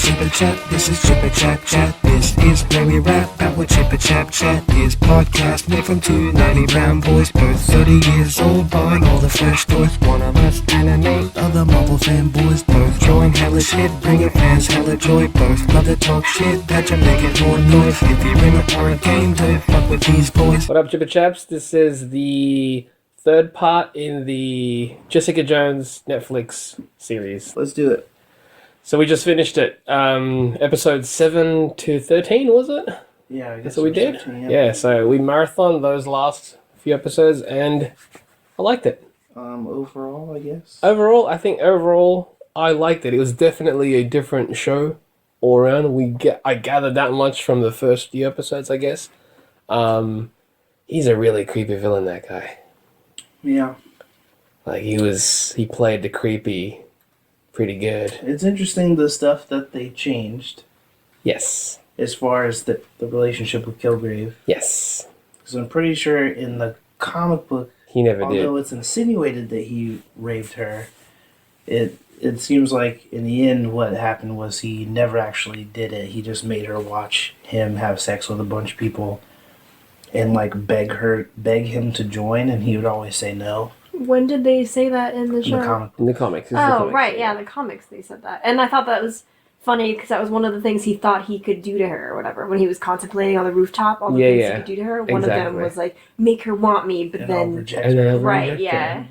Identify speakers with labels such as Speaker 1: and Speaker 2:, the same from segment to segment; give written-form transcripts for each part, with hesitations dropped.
Speaker 1: Chippa Chap, this is Chippa Chap Chat. This is where we rap about what Chippa Chap Chat is. Podcast made from two naughty brown boys, both 30 years old, buying all the fresh toys. One of us anime, other Marvel fanboys, both drawing hella shit, bringing fans hella joy. Both love to talk shit, that you make it more noise. If you're in a horror game, don't fuck with these boys.
Speaker 2: What up, Chippa Chaps? This is the third part in the Jessica Jones Netflix series.
Speaker 3: Let's do it.
Speaker 2: So we just finished it. Episode 7-13, was it?
Speaker 3: Yeah, I guess
Speaker 2: That's what we did?
Speaker 3: 13,
Speaker 2: Yeah, so we marathoned those last few episodes and I liked it.
Speaker 3: Overall, I guess.
Speaker 2: Overall, I liked it. It was definitely a different show all around. I gathered that much from the first few episodes, I guess. He's a really creepy villain, that guy.
Speaker 3: Yeah.
Speaker 2: Like, he played the creepy pretty good.
Speaker 3: It's interesting the stuff that they changed.
Speaker 2: Yes.
Speaker 3: As far as the relationship with Kilgrave.
Speaker 2: Yes.
Speaker 3: Because I'm pretty sure in the comic book,
Speaker 2: He never
Speaker 3: although
Speaker 2: did.
Speaker 3: it's insinuated that he raped her, it seems like in the end what happened was he never actually did it. He just made her watch him have sex with a bunch of people and like beg him to join, and he would always say no.
Speaker 4: When did they say that in the
Speaker 3: In
Speaker 4: show?
Speaker 3: the comic book.
Speaker 2: In the comics.
Speaker 4: Oh, right, yeah, the comics they said that. And I thought that was funny because that was one of the things he thought he could do to her or whatever. When he was contemplating on the rooftop, all the things he could do to her, one of them was like, make her want me, but
Speaker 3: And I'll
Speaker 4: then...
Speaker 3: reject
Speaker 2: And
Speaker 3: her.
Speaker 2: then I'll
Speaker 4: Right,
Speaker 2: reject
Speaker 4: yeah.
Speaker 2: her.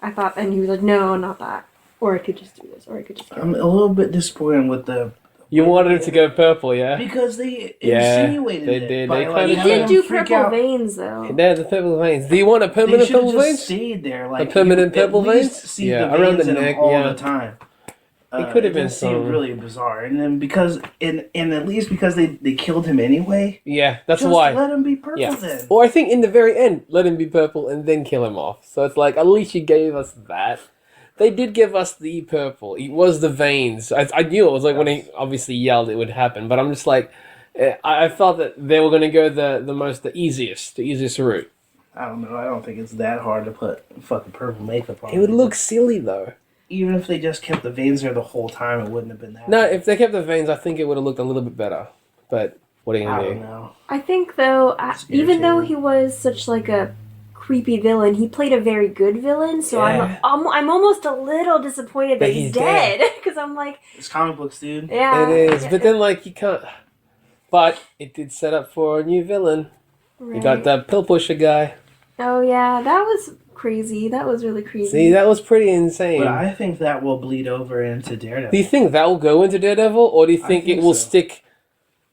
Speaker 4: I thought, and he was like, no, not that. Or I could just do this, or I could just kill
Speaker 3: I'm
Speaker 4: him.
Speaker 3: a little bit disappointed with the...
Speaker 2: You wanted it to go purple, yeah?
Speaker 3: Because they
Speaker 2: Yeah,
Speaker 3: insinuated
Speaker 2: they
Speaker 3: it.
Speaker 2: did.
Speaker 3: by,
Speaker 2: They
Speaker 3: like,
Speaker 2: kinda
Speaker 4: He
Speaker 2: Yeah.
Speaker 4: did
Speaker 3: having
Speaker 4: do
Speaker 3: them freak
Speaker 4: purple
Speaker 3: out.
Speaker 4: veins, though.
Speaker 2: They had the purple veins. Do you want a
Speaker 3: They
Speaker 2: permanent
Speaker 3: should have
Speaker 2: purple
Speaker 3: just
Speaker 2: veins?
Speaker 3: stayed there. Like,
Speaker 2: permanent
Speaker 3: you
Speaker 2: purple
Speaker 3: at least
Speaker 2: veins?
Speaker 3: See
Speaker 2: Yeah,
Speaker 3: the
Speaker 2: around
Speaker 3: veins
Speaker 2: the
Speaker 3: in them
Speaker 2: neck,
Speaker 3: all
Speaker 2: yeah.
Speaker 3: the time.
Speaker 2: It could have been
Speaker 3: just seemed
Speaker 2: some...
Speaker 3: really bizarre. And then because, and at least because they killed him anyway.
Speaker 2: Yeah, that's
Speaker 3: just
Speaker 2: why.
Speaker 3: let him be purple
Speaker 2: Yeah.
Speaker 3: then.
Speaker 2: Or I think in the very end, let him be purple and then kill him off. So it's like, at least you gave us that. They did give us the purple. It was the veins. I knew it was like when he obviously yelled it would happen, but I'm just like, I felt that they were going to go the easiest route.
Speaker 3: I don't know. I don't think it's that hard to put fucking purple makeup on.
Speaker 2: It would look silly though.
Speaker 3: Even if they just kept the veins there the whole time, it wouldn't have been that.
Speaker 2: No, if they kept the veins, I think it would have looked a little bit better. But what are you
Speaker 3: I
Speaker 2: going to
Speaker 3: don't
Speaker 2: do?
Speaker 3: know.
Speaker 4: I think, though,
Speaker 3: It's
Speaker 4: even though
Speaker 3: irritating.
Speaker 4: he was such like a creepy villain, he played a very good villain. So
Speaker 2: Yeah.
Speaker 4: I'm almost a little disappointed that
Speaker 2: That
Speaker 4: he's
Speaker 2: he's
Speaker 4: dead because I'm like,
Speaker 3: It's comic books, dude.
Speaker 4: yeah,
Speaker 2: It is, but then like you can't. But it did set up for a new villain. You got
Speaker 4: right.
Speaker 2: that pill pusher guy.
Speaker 4: Oh yeah, that was crazy. That was really crazy.
Speaker 2: See, that was pretty insane.
Speaker 3: But I think that will bleed over into Daredevil.
Speaker 2: Do you think that will go into Daredevil, or do you think
Speaker 3: think
Speaker 2: it will
Speaker 3: so.
Speaker 2: stick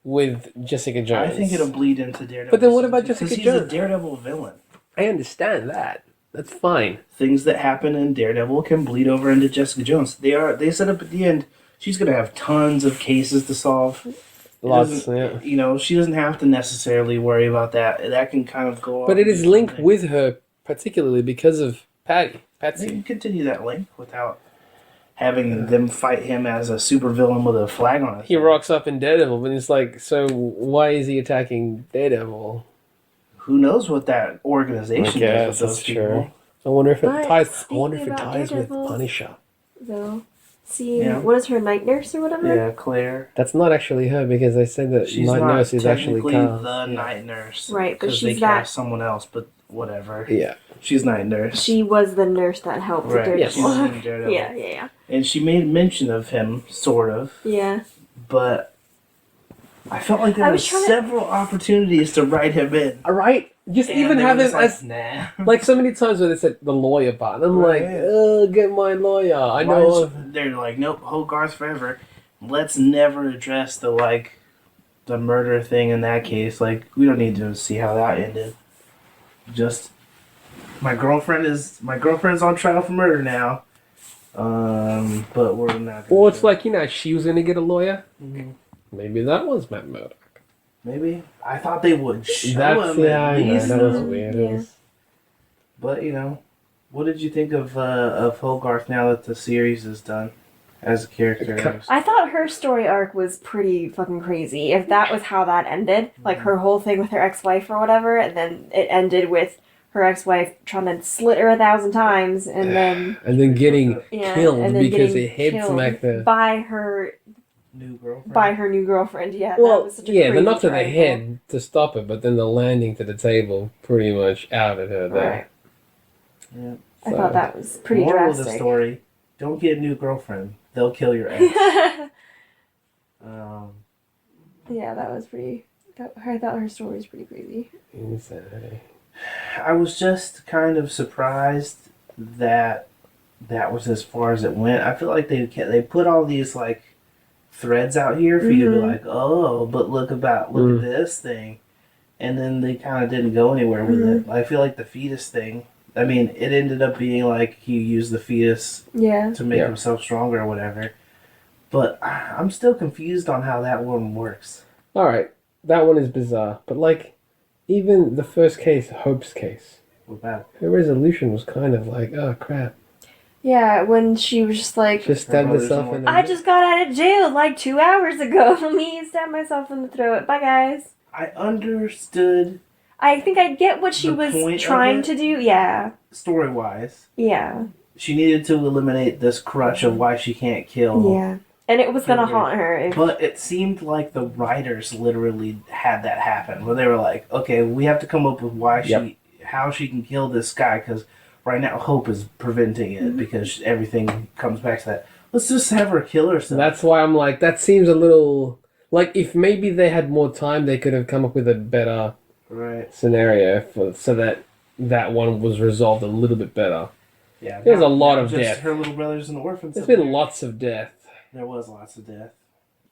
Speaker 2: with Jessica Jones?
Speaker 3: I think it'll bleed into Daredevil.
Speaker 2: But then what about Jessica
Speaker 3: Because he's
Speaker 2: Jones?
Speaker 3: a Daredevil villain.
Speaker 2: I understand that. That's fine.
Speaker 3: Things that happen in Daredevil can bleed over into Jessica Jones. They set up at the end, she's going to have tons of cases to solve. It
Speaker 2: Lots,
Speaker 3: doesn't-
Speaker 2: yeah.
Speaker 3: You know, she doesn't have to necessarily worry about that. That can kind of go
Speaker 2: But
Speaker 3: off
Speaker 2: it is
Speaker 3: and do
Speaker 2: linked
Speaker 3: something.
Speaker 2: with her, particularly because of
Speaker 3: They
Speaker 2: Patsy.
Speaker 3: can continue that link without having them fight him as a supervillain with a flag on his
Speaker 2: He
Speaker 3: head.
Speaker 2: rocks up in Daredevil, but it's like, so why is he attacking Daredevil?
Speaker 3: Who knows what that organization
Speaker 2: I
Speaker 3: does
Speaker 2: guess
Speaker 3: with those
Speaker 2: that's
Speaker 3: people.
Speaker 2: true. I wonder if it
Speaker 4: But
Speaker 2: ties. I wonder if
Speaker 4: speaking
Speaker 2: it
Speaker 4: about
Speaker 2: ties with
Speaker 4: Daredevil-
Speaker 2: Punisher.
Speaker 4: though. Seeing
Speaker 3: Yeah.
Speaker 4: what is her night nurse or whatever?
Speaker 3: Yeah, Claire.
Speaker 2: That's not actually her because they said that
Speaker 3: She's
Speaker 2: Night
Speaker 3: not
Speaker 2: Nurse is actually
Speaker 3: technically
Speaker 2: cast.
Speaker 3: the night nurse.
Speaker 4: Right, but
Speaker 3: 'cause they
Speaker 4: she's that-
Speaker 3: cast someone else, but whatever.
Speaker 2: Yeah.
Speaker 3: She's night nurse.
Speaker 4: She was the nurse that helped
Speaker 3: Right,
Speaker 4: Daredevil.
Speaker 3: she's in Daredevil.
Speaker 4: yeah.
Speaker 3: And she made mention of him, sort of,
Speaker 4: Yeah.
Speaker 3: but I felt like there
Speaker 4: I
Speaker 3: were
Speaker 4: was trying to-
Speaker 3: several opportunities to write him in.
Speaker 2: All right. Just
Speaker 3: And
Speaker 2: even
Speaker 3: they
Speaker 2: have
Speaker 3: were
Speaker 2: him
Speaker 3: just
Speaker 2: as
Speaker 3: nah.
Speaker 2: like so many times where they said the lawyer part. I'm
Speaker 3: Right.
Speaker 2: like, get my lawyer. I
Speaker 3: Why
Speaker 2: know.
Speaker 3: is- they're like, nope, Hogarth forever. Let's never address the murder thing in that case. Like, we don't need to see how that ended. Just my girlfriend's on trial for murder now. But we're not.
Speaker 2: Or it's like, she was gonna get a lawyer.
Speaker 3: Mhm.
Speaker 2: Maybe that was Matt Murdock.
Speaker 3: Maybe I thought they would show
Speaker 2: That's
Speaker 3: him
Speaker 2: yeah,
Speaker 3: at
Speaker 2: I know.
Speaker 3: least.
Speaker 2: That was
Speaker 3: though.
Speaker 2: weird.
Speaker 4: Yeah.
Speaker 2: It was-
Speaker 3: But what did you think of Hogarth now that the series is done as a character?
Speaker 4: I thought her story arc was pretty fucking crazy. If that was how that ended, like her whole thing with her ex-wife or whatever, and then it ended with her ex-wife trying to slit her 1,000 times, and then
Speaker 2: and then getting
Speaker 4: yeah,
Speaker 2: killed
Speaker 4: and then
Speaker 2: because
Speaker 4: getting
Speaker 2: a head
Speaker 4: killed
Speaker 2: smacked her.
Speaker 4: by her
Speaker 3: New girlfriend.
Speaker 4: by her new girlfriend. Yeah, that
Speaker 2: Well,
Speaker 4: was such a
Speaker 2: yeah, the
Speaker 4: crazy
Speaker 2: knock to the
Speaker 4: triangle.
Speaker 2: head to stop it, but then the landing to the table pretty much outed her there.
Speaker 4: Right.
Speaker 3: Yeah.
Speaker 4: I thought that was pretty
Speaker 3: Moral
Speaker 4: drastic.
Speaker 3: of the story: don't get a new girlfriend. They'll kill your ex.
Speaker 4: Yeah, that was pretty. I thought her story was pretty crazy.
Speaker 2: Insanity.
Speaker 3: I was just kind of surprised that that was as far as it went. I feel like they put all these like threads out here for you to be like, oh, but look at this thing, and then they kind of didn't go anywhere with it. I feel like the fetus thing. I mean, it ended up being like he used the fetus to make himself stronger or whatever. But I'm still confused on how that one works.
Speaker 2: All right, that one is bizarre, but like, even the first case, Hope's case,
Speaker 3: What about it?
Speaker 2: her resolution was kind of like, oh crap,
Speaker 4: Yeah, when she was just like,
Speaker 2: just stabbed
Speaker 3: brother's
Speaker 2: herself
Speaker 3: in
Speaker 2: in
Speaker 3: the-
Speaker 4: I just got out of jail like 2 hours ago. Me stabbed myself in the throat. Bye, guys.
Speaker 3: I understood
Speaker 4: I think I get what she
Speaker 3: The
Speaker 4: was
Speaker 3: point of
Speaker 4: trying
Speaker 3: it?
Speaker 4: to do. Yeah.
Speaker 3: story-wise.
Speaker 4: Yeah.
Speaker 3: She needed to eliminate this crutch of why she can't kill.
Speaker 4: Yeah. And it was going to haunt her. If,
Speaker 3: But it seemed like the writers literally had that happen, where they were like, "Okay, we have to come up with how she can kill this guy, because right now Hope is preventing it because everything comes back to that. Let's just have her kill herself."
Speaker 2: That's why I'm like, that seems a little like if maybe they had more time, they could have come up with a better scenario so that one was resolved a little bit better.
Speaker 3: Yeah,
Speaker 2: there's a lot of
Speaker 3: just
Speaker 2: death.
Speaker 3: Her little brother's an orphan.
Speaker 2: There's been lots of death.
Speaker 3: There was lots of death.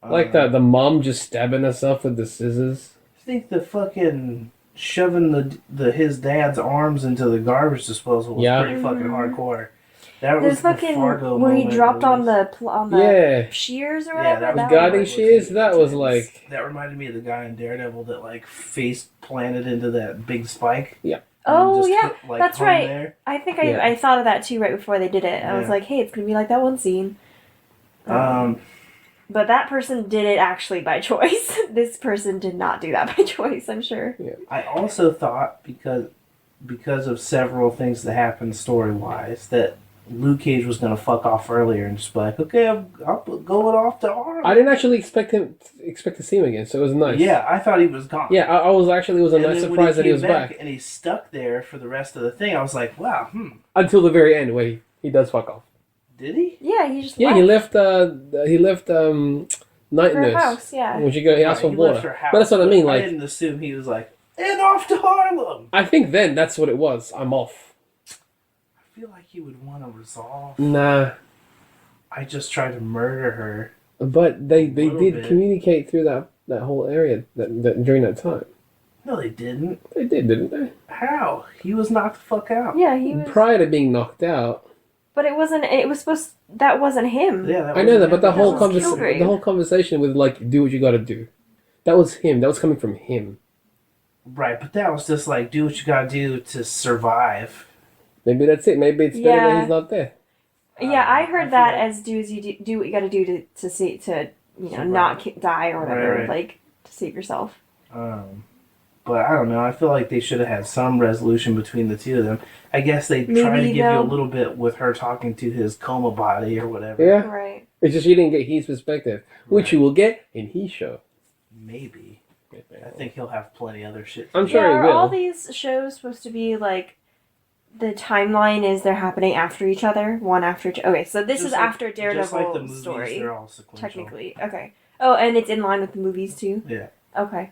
Speaker 2: Like the mom just stabbing herself with the scissors.
Speaker 3: I think the fucking shoving his dad's arms into the garbage disposal was pretty fucking hardcore. That
Speaker 4: there's
Speaker 3: was the
Speaker 4: fucking
Speaker 3: Fargo
Speaker 4: where he
Speaker 3: moment,
Speaker 4: dropped
Speaker 3: at
Speaker 4: on
Speaker 3: least.
Speaker 4: the shears or whatever.
Speaker 3: that was
Speaker 2: guarding
Speaker 3: was
Speaker 2: shears. That was like
Speaker 3: that reminded me of the guy in Daredevil that like face planted into that big spike.
Speaker 2: Yeah.
Speaker 4: Oh
Speaker 3: just
Speaker 4: yeah,
Speaker 3: hit, like,
Speaker 4: that's
Speaker 3: hung
Speaker 4: right.
Speaker 3: there.
Speaker 4: I think
Speaker 2: Yeah.
Speaker 4: I thought of that too right before they did it. I was
Speaker 3: Yeah.
Speaker 4: like, hey, it's gonna be like that one scene. But that person did it actually by choice. This person did not do that by choice, I'm sure.
Speaker 2: Yeah.
Speaker 3: I also thought because of several things that happened story wise that Luke Cage was gonna fuck off earlier and just be like, okay, I'm going off to Harlem.
Speaker 2: I didn't actually expect to see him again, so it was nice.
Speaker 3: Yeah, I thought he was gone.
Speaker 2: Yeah, I was actually, it was a
Speaker 3: And
Speaker 2: nice
Speaker 3: then when
Speaker 2: surprise that he
Speaker 3: came
Speaker 2: was back.
Speaker 3: and he's stuck there for the rest of the thing. I was like, wow,
Speaker 2: Until the very end where he does fuck off.
Speaker 3: did he?
Speaker 4: Yeah, he just
Speaker 2: Yeah,
Speaker 4: left
Speaker 2: he left Night
Speaker 4: her
Speaker 2: Nurse.
Speaker 4: house, yeah.
Speaker 2: When he asked for
Speaker 3: He
Speaker 2: water.
Speaker 3: left her house,
Speaker 2: But that's what I mean,
Speaker 3: I
Speaker 2: like,
Speaker 3: didn't assume he was like, and off to Harlem.
Speaker 2: I think then that's what it was. I'm off.
Speaker 3: I feel like he would want to resolve.
Speaker 2: Nah.
Speaker 3: I just tried to murder her.
Speaker 2: But they
Speaker 3: little
Speaker 2: did
Speaker 3: bit.
Speaker 2: communicate through that whole area that during that time.
Speaker 3: No, they didn't.
Speaker 2: They did, didn't they?
Speaker 3: How? He was knocked the fuck out.
Speaker 4: Yeah, he was.
Speaker 2: Prior to being knocked out.
Speaker 4: But it wasn't. It was supposed. That wasn't him.
Speaker 3: Yeah,
Speaker 2: I know that, but the
Speaker 4: That
Speaker 2: whole
Speaker 4: was Kilgrave.
Speaker 2: the whole conversation with like, do what you got to do. That was him. That was coming from him.
Speaker 3: Right, but that was just like, do what you gotta do to survive.
Speaker 2: Maybe that's it. Maybe it's better
Speaker 4: Yeah.
Speaker 2: that he's not there.
Speaker 4: Yeah, I heard
Speaker 3: I
Speaker 4: that
Speaker 3: feel like-
Speaker 4: as do as you do what you got to do to
Speaker 3: Survive.
Speaker 4: not die or whatever,
Speaker 3: Right.
Speaker 4: like to save yourself.
Speaker 3: But I don't know. I feel like they should have had some resolution between the two of them. I guess they try to
Speaker 4: Maybe
Speaker 3: give you a
Speaker 4: they'll-
Speaker 3: little bit with her talking to his coma body or whatever.
Speaker 2: Yeah.
Speaker 4: Right.
Speaker 2: It's just you didn't get his perspective, which you will get in his show.
Speaker 3: Maybe. I think he'll have plenty other shit.
Speaker 2: I'm sure
Speaker 4: yeah,
Speaker 2: he
Speaker 4: are
Speaker 2: will.
Speaker 4: all these shows supposed to be like the timeline is they're happening after each other, one after each. Okay, so this
Speaker 3: Just
Speaker 4: is
Speaker 3: like-
Speaker 4: after
Speaker 3: Just
Speaker 4: Daredevil
Speaker 3: like the movies,
Speaker 4: story,
Speaker 3: they're all sequential.
Speaker 4: technically. Okay. Oh, and it's in line with the movies too.
Speaker 3: Yeah.
Speaker 4: Okay.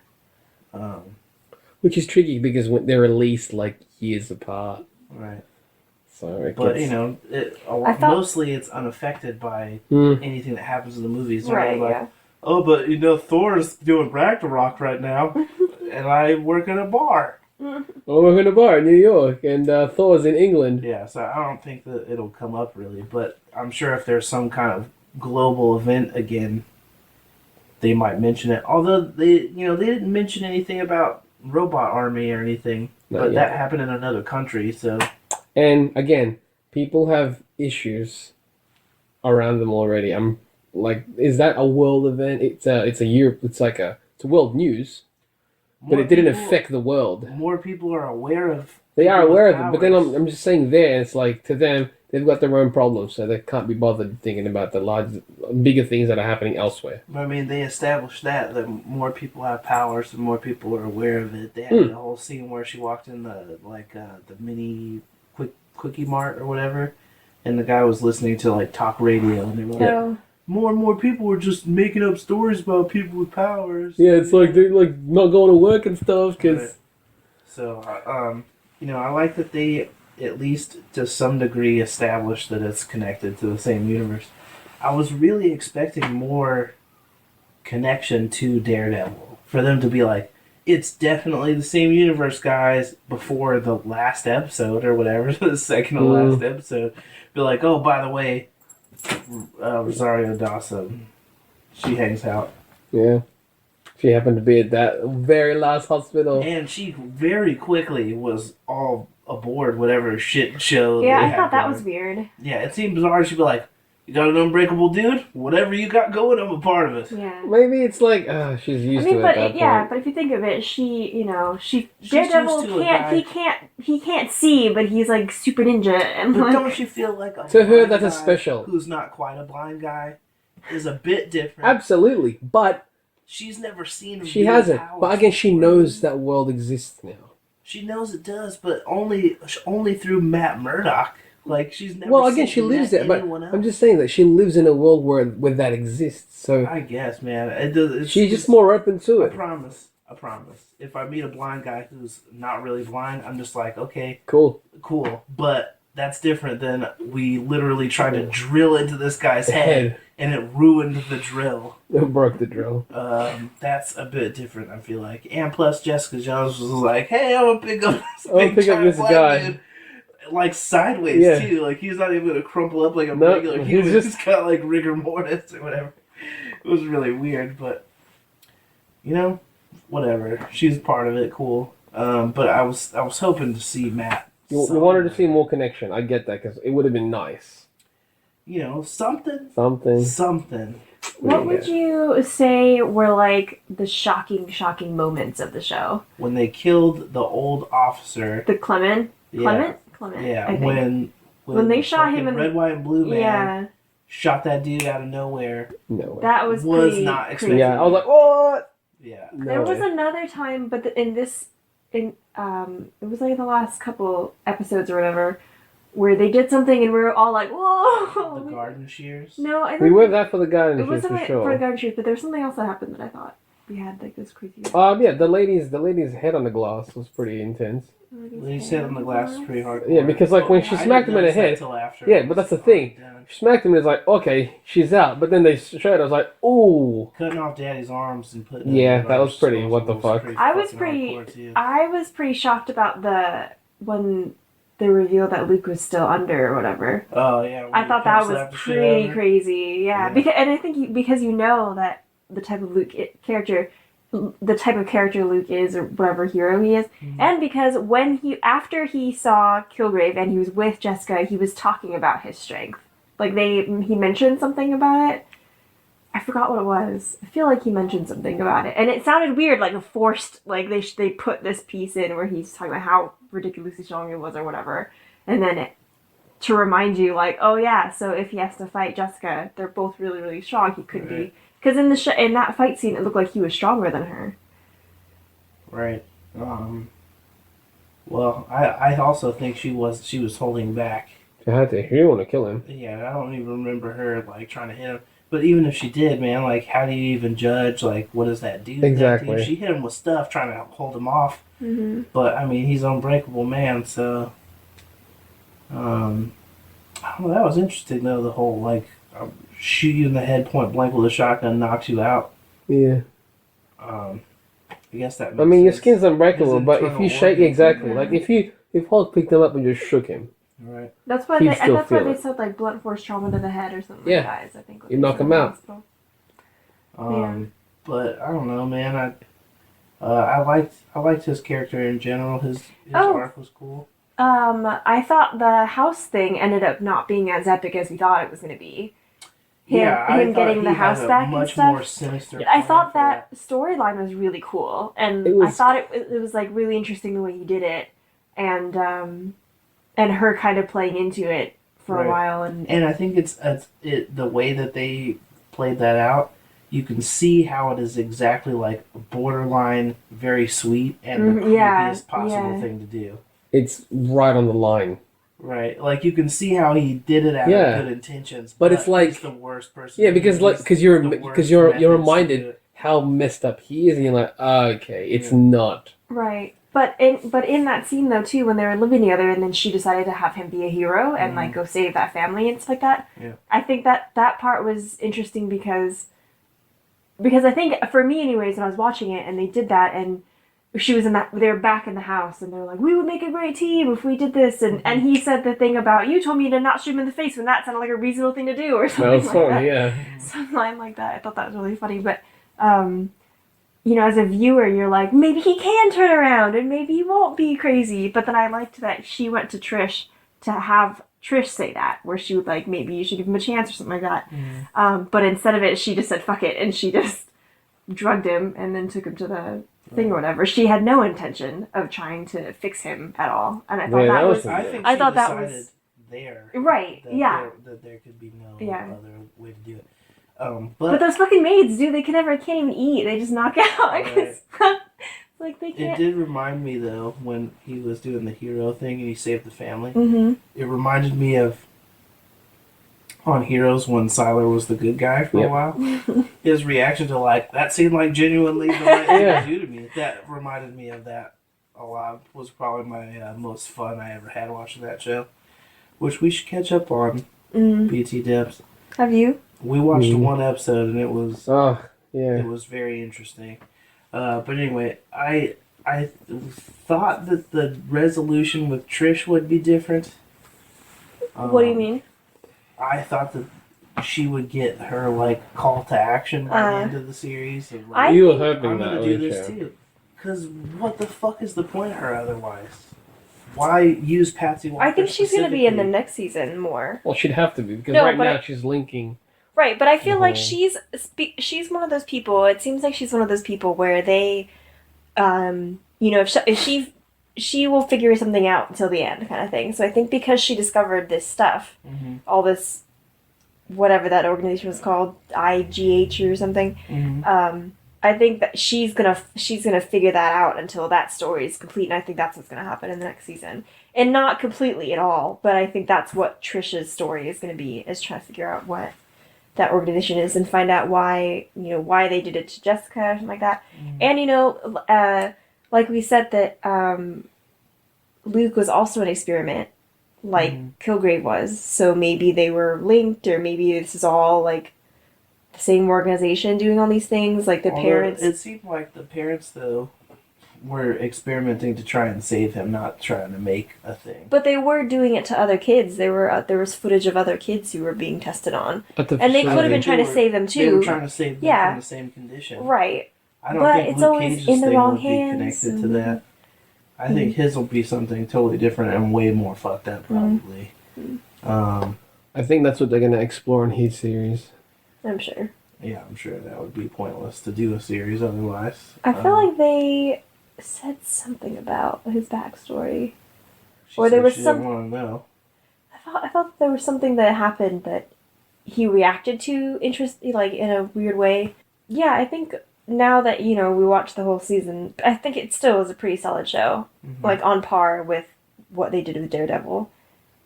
Speaker 2: Which is tricky because when they're released like years apart.
Speaker 3: Right.
Speaker 2: So it
Speaker 3: But
Speaker 2: gets,
Speaker 4: I thought-
Speaker 3: mostly it's unaffected by anything that happens in the movies. They're
Speaker 4: Right.
Speaker 3: like,
Speaker 4: Yeah.
Speaker 3: oh, but Thor's doing Ragnarok right now, and I work in a bar.
Speaker 2: oh, we're in a bar in New York, and Thor's in England.
Speaker 3: Yeah, so I don't think that it'll come up really, but I'm sure if there's some kind of global event again, they might mention it. Although they didn't mention anything about Robot Army or anything,
Speaker 2: Not
Speaker 3: but
Speaker 2: yet.
Speaker 3: that happened in another country, so
Speaker 2: And again, people have issues around them already. I'm like, is that a world event? It's a year. It's world news, but it didn't affect the world.
Speaker 3: More people are aware of.
Speaker 2: They are
Speaker 3: people
Speaker 2: aware
Speaker 3: with
Speaker 2: of it, but then
Speaker 3: powers.
Speaker 2: I'm just saying there, it's like to them, they've got their own problems, so they can't be bothered thinking about the bigger things that are happening elsewhere.
Speaker 3: I mean, they established that more people have powers, the more people are aware of it. They had the whole scene where she walked in the mini quickie mart or whatever, and the guy was listening to like talk radio, and they were like, more and more people were just making up stories about people with powers.
Speaker 2: Yeah, it's like they're like not going to work and stuff because.
Speaker 3: So, I like that they at least to some degree established that it's connected to the same universe. I was really expecting more connection to Daredevil for them to be like, it's definitely the same universe, guys. Before the last episode or whatever, the second to last episode, be like, oh, by the way, Rosario Dawson, she hangs out.
Speaker 2: Yeah. She happened to be at that very last hospital.
Speaker 3: And she very quickly was all aboard whatever shit show.
Speaker 4: Yeah, I thought that was weird.
Speaker 3: Yeah, it seemed bizarre. She'd be like, you got an unbreakable dude? Whatever you got going, I'm a part of it.
Speaker 4: Yeah.
Speaker 2: Maybe it's like, she's used to it at that point.
Speaker 4: But if you think of it, Daredevil he can't see, but he's like super ninja. And
Speaker 3: but
Speaker 4: like,
Speaker 3: don't you feel like
Speaker 2: to her that's a special.
Speaker 3: Who's not quite a blind guy is a bit different.
Speaker 2: Absolutely, but
Speaker 3: she's never seen.
Speaker 2: She hasn't. But again, she knows that world exists now.
Speaker 3: She knows it does, but only through Matt Murdock. Like she's never.
Speaker 2: Well, again, she lives there, but I'm just saying that she lives in a world where that exists. So
Speaker 3: I guess, man, it does.
Speaker 2: She's just more open to it.
Speaker 3: I promise. If I meet a blind guy who's not really blind, I'm just like, okay,
Speaker 2: cool.
Speaker 3: But that's different than we literally tried to drill into this guy's head. And it ruined the drill.
Speaker 2: It broke the drill.
Speaker 3: That's a bit different, I feel like. And plus, Jessica Jones was like, "Hey, I'm gonna pick up this
Speaker 2: guy."
Speaker 3: Dude. Like sideways too. Like he's not even gonna crumple up like a regular human. He's got like rigor mortis or whatever. It was really weird, but whatever. She's part of it. Cool. But I was hoping to see Matt.
Speaker 2: You wanted to see more connection. I get that because it would have been nice.
Speaker 3: Something.
Speaker 4: What would you say were like the shocking moments of the show?
Speaker 3: When they killed the old officer,
Speaker 4: the Clement.
Speaker 3: Yeah, when
Speaker 4: they shot him in
Speaker 3: red, white, and blue man shot that dude out of nowhere.
Speaker 2: No,
Speaker 4: that was
Speaker 3: not expected.
Speaker 2: Yeah, I was like, what?
Speaker 3: Yeah,
Speaker 4: there was another time, but it was like the last couple episodes or whatever. Where they did something and we were all like, whoa!
Speaker 3: The garden shears?
Speaker 4: No, I think
Speaker 2: we were that for the garden shears for sure.
Speaker 4: It wasn't for the garden shears, but there was something else that happened that I thought we had like this crazy.
Speaker 2: Yeah, the lady's head on the glass was pretty intense.
Speaker 3: The lady's head on the glass was pretty hard.
Speaker 2: Yeah, because like when she smacked him in the head. Yeah, but that's the thing. She smacked him and it's like, okay, she's out. But then they showed it. I was like, ooh.
Speaker 3: Cutting off Daddy's arms and putting.
Speaker 2: Yeah, that was pretty. What the fuck?
Speaker 4: I was pretty shocked about when they revealed that Luke was still under or whatever.
Speaker 3: Oh yeah,
Speaker 4: I thought that was pretty crazy. Yeah, I think because that the type of character Luke is or whatever hero he is, and because after he saw Kilgrave and he was with Jessica, he was talking about his strength. Like he mentioned something about it. I forgot what it was. I feel like he mentioned something about it, and it sounded weird, like a forced. Like they put this piece in where he's talking about how ridiculously strong he was or whatever, and then to remind you, like, oh yeah, so if he has to fight Jessica, they're both really really strong. He could be because in that fight scene, it looked like he was stronger than her.
Speaker 3: Right. Well, I also think she was holding back.
Speaker 2: She had to. She didn't want to kill him.
Speaker 3: Yeah, I don't even remember her like trying to hit him. But even if she did, man, like, how do you even judge, like, what does that do?
Speaker 2: Exactly.
Speaker 3: She hit him with stuff trying to hold him off.
Speaker 4: Mm-hmm.
Speaker 3: But, I mean, he's an unbreakable man, so... I don't know, that was interesting, though, the whole, like, shoot you in the head point blank with a shotgun knocks you out.
Speaker 2: Yeah.
Speaker 3: I guess that makes
Speaker 2: your
Speaker 3: sense.
Speaker 2: skin's unbreakable, but if you shake... Exactly. Like, if Hulk picked him up and just shook him...
Speaker 3: Right.
Speaker 4: That's why they said like blunt force trauma to the head or something.
Speaker 2: Yeah.
Speaker 4: Like that, I think.
Speaker 2: You knock him out.
Speaker 3: But I don't know, man. I liked his character in general. His arc was cool.
Speaker 4: I thought the house thing ended up not being as epic as we thought it was going to be. Him getting the house back and stuff. More sinister. I thought that storyline was really cool, and I thought it was like really interesting the way he did it, and her kind of playing into it for a while, and
Speaker 3: I think it's the way that they played that out. You can see how it is exactly like borderline, very sweet, and the creepiest possible thing to do.
Speaker 2: It's right on the line.
Speaker 3: Right, like you can see how he did it out of good intentions,
Speaker 2: but it's like
Speaker 3: he's the worst person.
Speaker 2: Yeah, because you're reminded how messed up he is, and you're like, okay, it's not
Speaker 4: right. But in that scene though too, when they were living together, and then she decided to have him be a hero and like go save that family and stuff like that.
Speaker 3: Yeah.
Speaker 4: I think that part was interesting because I think for me anyways, when I was watching it and they did that, and she was they were back in the house and they're like, we would make a great team if we did this, and he said the thing about, you told me to not shoot him in the face when that sounded like a reasonable thing to do, or something like that.
Speaker 2: Yeah.
Speaker 4: Some line like that. I thought that was really funny, but you know, as a viewer, you're like, maybe he can turn around and maybe he won't be crazy. But then I liked that she went to Trish to have Trish say that, where she would like, maybe you should give him a chance or something like that. But instead of it, she just said, fuck it. And she just drugged him and then took him to the thing or whatever. She had no intention of trying to fix him at all. And I thought that was...
Speaker 3: I thought that was... there.
Speaker 4: Right,
Speaker 3: that there could be no other way to do it.
Speaker 4: But those fucking maids, dude, they can't even eat. They just knock out.
Speaker 3: Right.
Speaker 4: Like they can't.
Speaker 3: It did remind me though, when he was doing the hero thing and he saved the family.
Speaker 4: Mm-hmm.
Speaker 3: It reminded me of on Heroes when Siler was the good guy for a while. His reaction to like that seemed like genuinely the right thing to do to me. That reminded me of that a lot. Was probably my most fun I ever had watching that show, which we should catch up on. BT Debs.
Speaker 4: Have you?
Speaker 3: We watched one episode and it was
Speaker 2: it
Speaker 3: was very interesting. But anyway, I thought that the resolution with Trish would be different.
Speaker 4: What do you mean?
Speaker 3: I thought that she would get her like call to action by the end of the series. Of, like,
Speaker 2: you were hoping
Speaker 3: I'm
Speaker 2: that
Speaker 3: gonna do this too. Because what the fuck is the point of her otherwise? Why use Patsy Walker?
Speaker 4: I think she's going to be in the next season more.
Speaker 2: Well, she'd have to be, because now she's linking.
Speaker 4: Right, but I feel like she's one of those people. It seems like she's one of those people where they, you know, if she will figure something out until the end, kind of thing. So I think because she discovered this stuff, all this, whatever that organization was called, IGH or something. I think that she's gonna figure that out until that story is complete, and I think that's what's gonna happen in the next season. And not completely at all, but I think that's what Trish's story is gonna be, is trying to figure out what that organization is and find out why they did it to Jessica or something like that. And you know, like we said that Luke was also an experiment, like Kilgrave was. So maybe they were linked, or maybe this is all like the same organization doing all these things, like the parents.
Speaker 3: It seemed like the parents though were experimenting to try and save him, not trying to make a thing.
Speaker 4: But they were doing it to other kids. There was footage of other kids who were being tested on, and they could have been trying to save them too.
Speaker 3: They were trying to save them from the same condition,
Speaker 4: right?
Speaker 3: I don't think Luke Cage's thing would be connected to that. I think his will be something totally different and way more fucked up, probably.
Speaker 2: I think that's what they're going to explore in his series.
Speaker 4: I'm sure.
Speaker 3: Yeah, I'm sure that would be pointless to do a series otherwise.
Speaker 4: I feel like they said something about his backstory, or there was some.
Speaker 3: Want to know.
Speaker 4: I thought there was something that happened that he reacted to like in a weird way. Yeah, I think now that we watched the whole season, I think it still was a pretty solid show, like on par with what they did with Daredevil.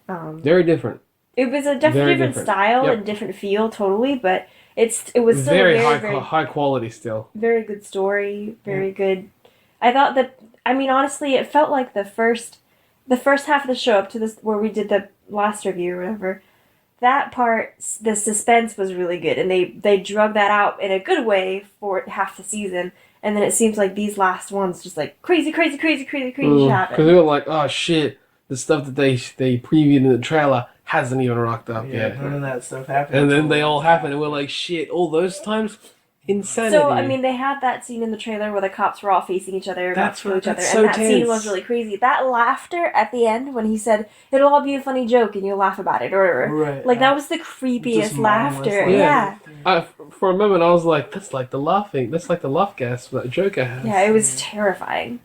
Speaker 2: Very different.
Speaker 4: It was a different style and different feel, totally, but it was still
Speaker 2: very high quality still.
Speaker 4: Very good story, very good. I thought that, honestly, it felt like the first half of the show up to this, where we did the last review or whatever, that part, the suspense was really good, and they drug that out in a good way for half the season, and then it seems like these last ones just like crazy shit happened.
Speaker 2: Because they were like, oh shit, the stuff that they previewed in the trailer hasn't even rocked up yet.
Speaker 3: None of that stuff happened.
Speaker 2: And then they all happened, and we're like, shit, all those times? Insanity.
Speaker 4: So, they had that scene in the trailer where the cops were all facing each other, and that
Speaker 2: tense.
Speaker 4: scene was really crazy. That laughter at the end when he said, it'll all be a funny joke and you'll laugh about it, or whatever. That was the creepiest laughter. Yeah.
Speaker 2: For a moment, I was like, that's like the laugh gas that Joker has.
Speaker 4: Yeah, it was terrifying.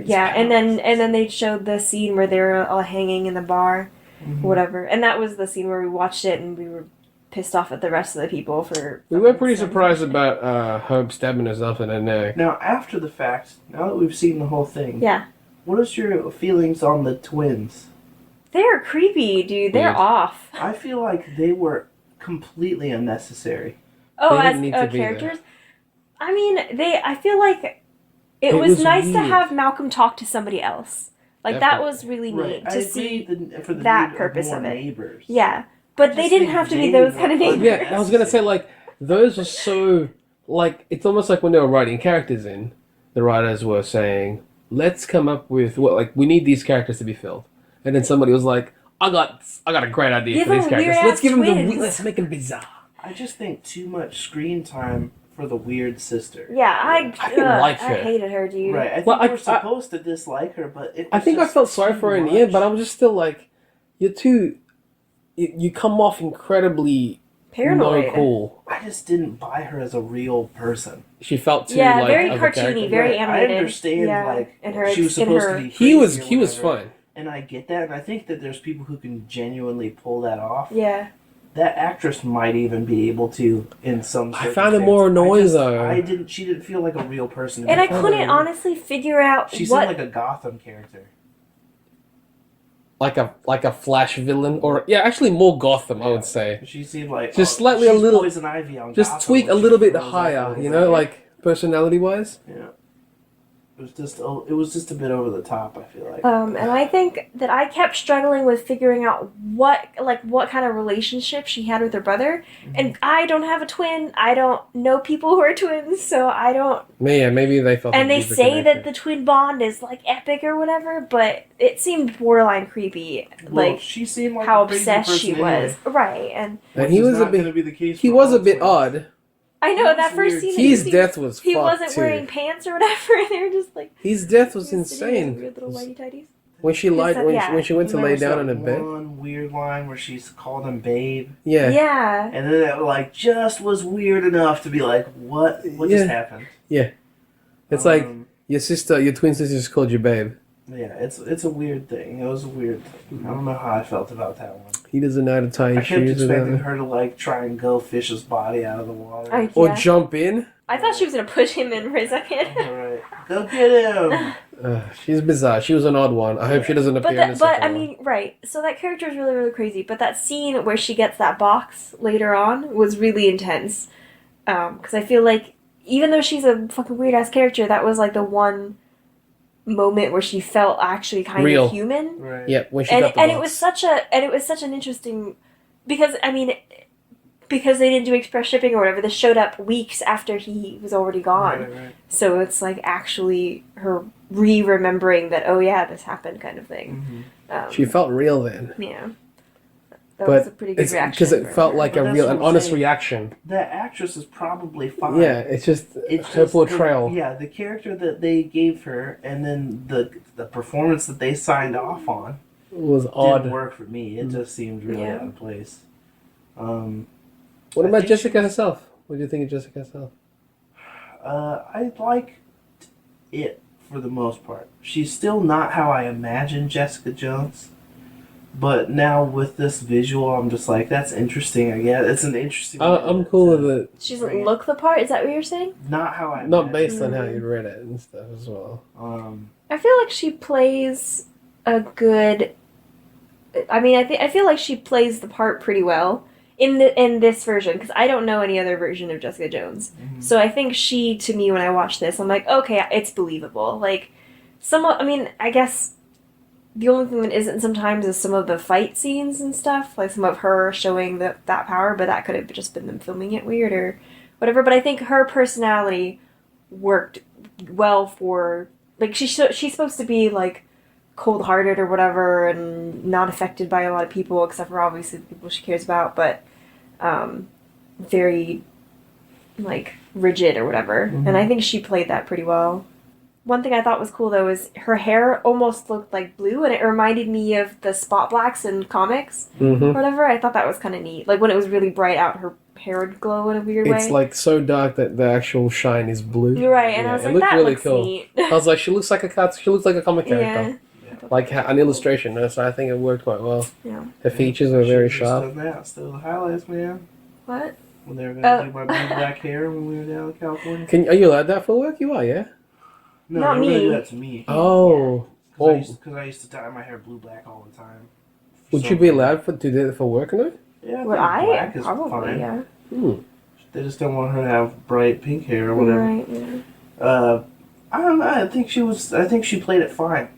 Speaker 4: Yeah, and then they showed the scene where they were all hanging in the bar,
Speaker 3: Mhm.
Speaker 4: whatever, and that was the scene where we watched it and we were pissed off at the rest of the people for.
Speaker 2: We were pretty surprised about Herb stabbing herself in the neck.
Speaker 3: Now, after the fact, now that we've seen the whole thing,
Speaker 4: Yeah,
Speaker 3: what is your feelings on the twins?
Speaker 4: they're creepy, dude. They're
Speaker 2: Weird.
Speaker 4: off.
Speaker 3: I feel like they were completely unnecessary.
Speaker 4: Oh,
Speaker 2: They
Speaker 4: as
Speaker 2: didn't need to be there.
Speaker 4: characters. I mean, I feel like it was
Speaker 2: was
Speaker 4: nice to
Speaker 2: weird.
Speaker 4: have Malcolm talk to somebody else. Like that was really neat
Speaker 3: I
Speaker 4: to
Speaker 3: agree
Speaker 4: see.
Speaker 3: for the
Speaker 4: that
Speaker 3: need
Speaker 4: purpose
Speaker 3: more
Speaker 4: of it.
Speaker 3: neighbors.
Speaker 4: Yeah, but
Speaker 3: I
Speaker 4: they
Speaker 3: just
Speaker 4: didn't
Speaker 3: think
Speaker 4: have to be
Speaker 3: they
Speaker 4: those
Speaker 3: were
Speaker 4: kind of neighbors.
Speaker 2: Yeah, I was gonna say like those were so like it's almost like when they were writing characters in, the writers were saying, "Let's come up with we need these characters to be filled," and then somebody was like, "I got a great idea
Speaker 4: Give
Speaker 2: for these
Speaker 4: them
Speaker 2: characters.
Speaker 4: weird-ass
Speaker 2: Let's give them
Speaker 4: twins."
Speaker 2: let's make them bizarre."
Speaker 3: I just think too much screen time for the weird sister.
Speaker 4: Yeah, I
Speaker 2: didn't like
Speaker 4: I
Speaker 2: her.
Speaker 4: hated her, dude.
Speaker 3: Right, I think
Speaker 2: Well,
Speaker 3: we're supposed to dislike her, but it
Speaker 2: I
Speaker 3: was
Speaker 2: think I
Speaker 3: just
Speaker 2: felt sorry
Speaker 3: too
Speaker 2: for her in
Speaker 3: much.
Speaker 2: the end, but I was just still like, "You're too, you come off incredibly
Speaker 4: Paranoid.
Speaker 2: no cool."
Speaker 3: I just didn't buy her as a real person.
Speaker 2: She felt too
Speaker 4: Yeah,
Speaker 2: like
Speaker 4: very
Speaker 2: of a
Speaker 4: cartoony,
Speaker 2: character.
Speaker 4: very
Speaker 3: Right,
Speaker 4: animated.
Speaker 3: I understand,
Speaker 4: Yeah,
Speaker 3: like,
Speaker 4: and her
Speaker 3: she was
Speaker 4: in
Speaker 3: supposed
Speaker 4: her-
Speaker 3: to be
Speaker 2: He was
Speaker 3: crazy or whatever,
Speaker 2: fun.
Speaker 3: and I get that, and I think that there's people who can genuinely pull that off.
Speaker 4: Yeah.
Speaker 3: That actress might even be able to in some.
Speaker 2: I found it more annoying, though.
Speaker 3: She didn't feel like a real person. to
Speaker 4: And
Speaker 3: me.
Speaker 4: I couldn't honestly figure out
Speaker 3: She
Speaker 4: what.
Speaker 3: seemed like a Gotham character.
Speaker 2: like a Flash villain, or actually more Gotham, I would say.
Speaker 3: She seemed like
Speaker 2: Just slightly a
Speaker 3: she's
Speaker 2: little-
Speaker 3: Poison Ivy on
Speaker 2: Just
Speaker 3: Gotham
Speaker 2: tweak
Speaker 3: when
Speaker 2: a
Speaker 3: she
Speaker 2: little bit
Speaker 3: throws up a
Speaker 2: higher,
Speaker 3: little
Speaker 2: you
Speaker 3: bit.
Speaker 2: know, like personality wise.
Speaker 3: Yeah. It was just a bit over the top, I feel like.
Speaker 4: And I think that I kept struggling with figuring out what kind of relationship she had with her brother. And I don't have a twin. I don't know people who are twins, so I don't.
Speaker 2: Yeah, maybe they felt.
Speaker 4: And
Speaker 2: a
Speaker 4: they
Speaker 2: deeper
Speaker 4: say that
Speaker 2: connection.
Speaker 4: the twin bond is like epic or whatever, but it seemed borderline creepy,
Speaker 3: Well,
Speaker 4: like
Speaker 3: she seemed like
Speaker 4: how
Speaker 3: a crazy
Speaker 4: obsessed
Speaker 3: person
Speaker 4: she
Speaker 3: anyway,
Speaker 4: was. Right, and
Speaker 2: And he
Speaker 3: which is
Speaker 2: was a
Speaker 3: not
Speaker 2: bit.
Speaker 3: gonna be the case
Speaker 2: He
Speaker 3: for
Speaker 2: was
Speaker 3: all
Speaker 2: a bit
Speaker 3: twins.
Speaker 2: odd.
Speaker 4: I know
Speaker 3: He
Speaker 4: that
Speaker 3: was
Speaker 4: first
Speaker 3: weird.
Speaker 4: scene.
Speaker 2: His
Speaker 4: he,
Speaker 2: death was.
Speaker 4: He
Speaker 2: fucked
Speaker 4: wasn't
Speaker 2: too.
Speaker 4: wearing pants or whatever, and they were just like.
Speaker 2: His death was
Speaker 4: sitting in his
Speaker 2: insane.
Speaker 4: Weird little whitey tighties.
Speaker 2: When she lied,
Speaker 4: said- yeah.
Speaker 2: when she went to
Speaker 3: There
Speaker 2: lay
Speaker 3: was
Speaker 2: down
Speaker 3: that
Speaker 2: in a bed.
Speaker 3: One weird line where she's called him babe,
Speaker 2: Yeah.
Speaker 4: Yeah.
Speaker 3: and then it like just was weird enough to be like, what
Speaker 2: Yeah.
Speaker 3: just happened?
Speaker 2: It's like
Speaker 3: Um,
Speaker 2: your twin sister just called you babe.
Speaker 3: yeah, it's a weird thing. It was a weird thing. I don't know how I felt about that one.
Speaker 2: He doesn't know how to tie
Speaker 3: I
Speaker 2: his
Speaker 3: kept
Speaker 2: shoes
Speaker 3: expecting
Speaker 2: without-
Speaker 3: her to like try and go fish his body out of the water.
Speaker 2: or
Speaker 4: Yeah.
Speaker 2: jump in.
Speaker 4: I thought she was gonna push him in for a second.
Speaker 3: All right, go get him.
Speaker 2: She's bizarre. She was an odd one. I hope she doesn't appear in the second
Speaker 4: I
Speaker 2: one.
Speaker 4: mean, right. So that character is really, really crazy. But that scene where she gets that box later on was really intense. Because I feel like even though she's a fucking weird ass character, that was like the one moment where she felt actually kind
Speaker 2: Real.
Speaker 4: of human.
Speaker 3: Right.
Speaker 2: Yeah, when she
Speaker 4: And
Speaker 2: got the
Speaker 4: and
Speaker 2: box.
Speaker 4: it was such an interesting because I mean. Because they didn't do express shipping or whatever, this showed up weeks after he was already gone.
Speaker 3: Right.
Speaker 4: So it's like actually her remembering that, oh yeah, this happened kind of thing.
Speaker 3: Mhm.
Speaker 2: She felt real then.
Speaker 4: Yeah. That
Speaker 2: But
Speaker 4: was a pretty good
Speaker 2: it's
Speaker 4: reaction.
Speaker 2: because it
Speaker 4: for
Speaker 2: felt
Speaker 4: her.
Speaker 2: like
Speaker 3: But
Speaker 2: a
Speaker 3: that's
Speaker 2: real,
Speaker 3: what
Speaker 2: an
Speaker 3: I'm
Speaker 2: honest
Speaker 3: saying.
Speaker 2: reaction.
Speaker 3: That actress is probably fine.
Speaker 2: Yeah, it's just
Speaker 3: It's
Speaker 2: her
Speaker 3: just
Speaker 2: portrayal.
Speaker 3: Yeah, the character that they gave her, and then the performance that they signed off on
Speaker 2: was
Speaker 3: didn't
Speaker 2: odd.
Speaker 3: work for me. It just seemed really
Speaker 4: Yeah.
Speaker 3: out of place.
Speaker 2: What
Speaker 3: I
Speaker 2: about
Speaker 3: think
Speaker 2: Jessica herself? What do you think of Jessica herself?
Speaker 3: I liked it for the most part. She's still not how I imagined Jessica Jones, but now with this visual, I'm just like, that's interesting. I guess it's an interesting.
Speaker 2: I'm cool with it.
Speaker 4: She doesn't look the part, is that what you're saying?
Speaker 3: Not how I.
Speaker 2: Not
Speaker 3: imagined
Speaker 2: based on
Speaker 3: it.
Speaker 2: how you read it and stuff as well.
Speaker 4: I feel like she plays a good I feel like she plays the part pretty well in this version because I don't know any other version of Jessica Jones.
Speaker 3: Mhm.
Speaker 4: So I think she, to me, when I watch this, I'm like, okay, it's believable. Like, I guess the only thing that isn't sometimes is some of the fight scenes and stuff, like some of her showing that power, but that could have just been them filming it weird or whatever. But I think her personality worked well for, like, she's supposed to be, like, cold-hearted or whatever and not affected by a lot of people except for obviously the people she cares about, but very like rigid or whatever.
Speaker 3: Mhm.
Speaker 4: And I think she played that pretty well. one thing I thought was cool though is her hair almost looked like blue, and it reminded me of the spot blacks in comics
Speaker 2: Mm-hmm.
Speaker 4: or whatever. I thought that was kind of neat. Like when it was really bright out, her hair would glow in a weird way.
Speaker 2: It's like so dark that the actual shine is blue.
Speaker 4: You're right, and I was
Speaker 2: it
Speaker 4: like,
Speaker 2: looked
Speaker 4: that
Speaker 2: really
Speaker 4: looks
Speaker 2: cool.
Speaker 4: neat.
Speaker 2: I was like, she looks like a comic character.
Speaker 4: Yeah.
Speaker 2: Like an illustration, so I think it worked quite well.
Speaker 4: Yeah.
Speaker 2: Her features are very
Speaker 3: Should've
Speaker 2: sharp.
Speaker 3: just done that. Still the highlights, man.
Speaker 4: What?
Speaker 3: When they were gonna do my blue black hair when we were down in California.
Speaker 2: Are you allowed that for work? You are, yeah?
Speaker 3: No,
Speaker 4: Not
Speaker 3: they were gonna
Speaker 4: me.
Speaker 3: do that to me.
Speaker 2: Oh.
Speaker 3: Because I used to dye my hair blue black all the time.
Speaker 2: Would you be allowed to do that for work, no?
Speaker 3: Yeah,
Speaker 4: Would
Speaker 3: black
Speaker 4: I?
Speaker 3: is
Speaker 4: Probably,
Speaker 3: fine.
Speaker 4: yeah.
Speaker 3: They just don't want her to have bright pink hair or whatever.
Speaker 4: Right, yeah.
Speaker 3: I don't know. I think she played it fine.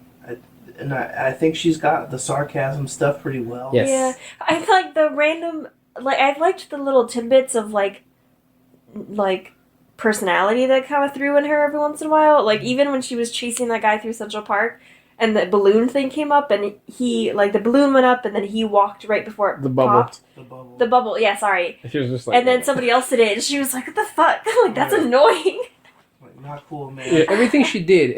Speaker 3: I think she's got the sarcasm stuff pretty well.
Speaker 2: Yes.
Speaker 4: Yeah. I like the random, like, I liked the little tidbits of, like, personality that kind of threw in her every once in a while. Like, even when she was chasing that guy through Central Park, and the balloon thing came up, and the balloon went up, and then he walked right before it
Speaker 2: The bubble.
Speaker 4: popped.
Speaker 3: The bubble.
Speaker 4: The bubble, yeah, sorry.
Speaker 2: She was just like...
Speaker 4: And then somebody else did it, and she was like, what the fuck? Like, that's
Speaker 3: Yeah.
Speaker 4: annoying.
Speaker 3: Like, not cool, man.
Speaker 2: Yeah, everything she did,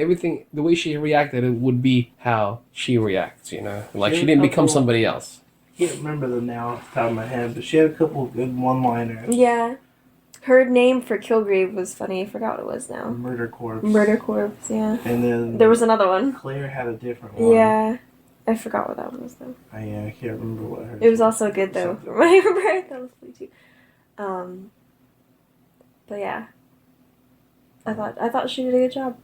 Speaker 2: the way she reacted, it would be how she reacts, you know? Like, she didn't become somebody else.
Speaker 3: I can't remember them now off the top of my head, but she had a couple of good one-liners.
Speaker 4: Yeah. Her name for Kilgrave was funny. I forgot what it was now.
Speaker 3: Murder Corpse.
Speaker 4: Murder Corpse, yeah.
Speaker 3: And then
Speaker 4: There was another one.
Speaker 3: Claire had a different one.
Speaker 4: Yeah. I forgot what that one was, though.
Speaker 3: I can't remember what her.
Speaker 4: It was also good, though. From what I remember, that was funny, too. But yeah. I thought she did a good job.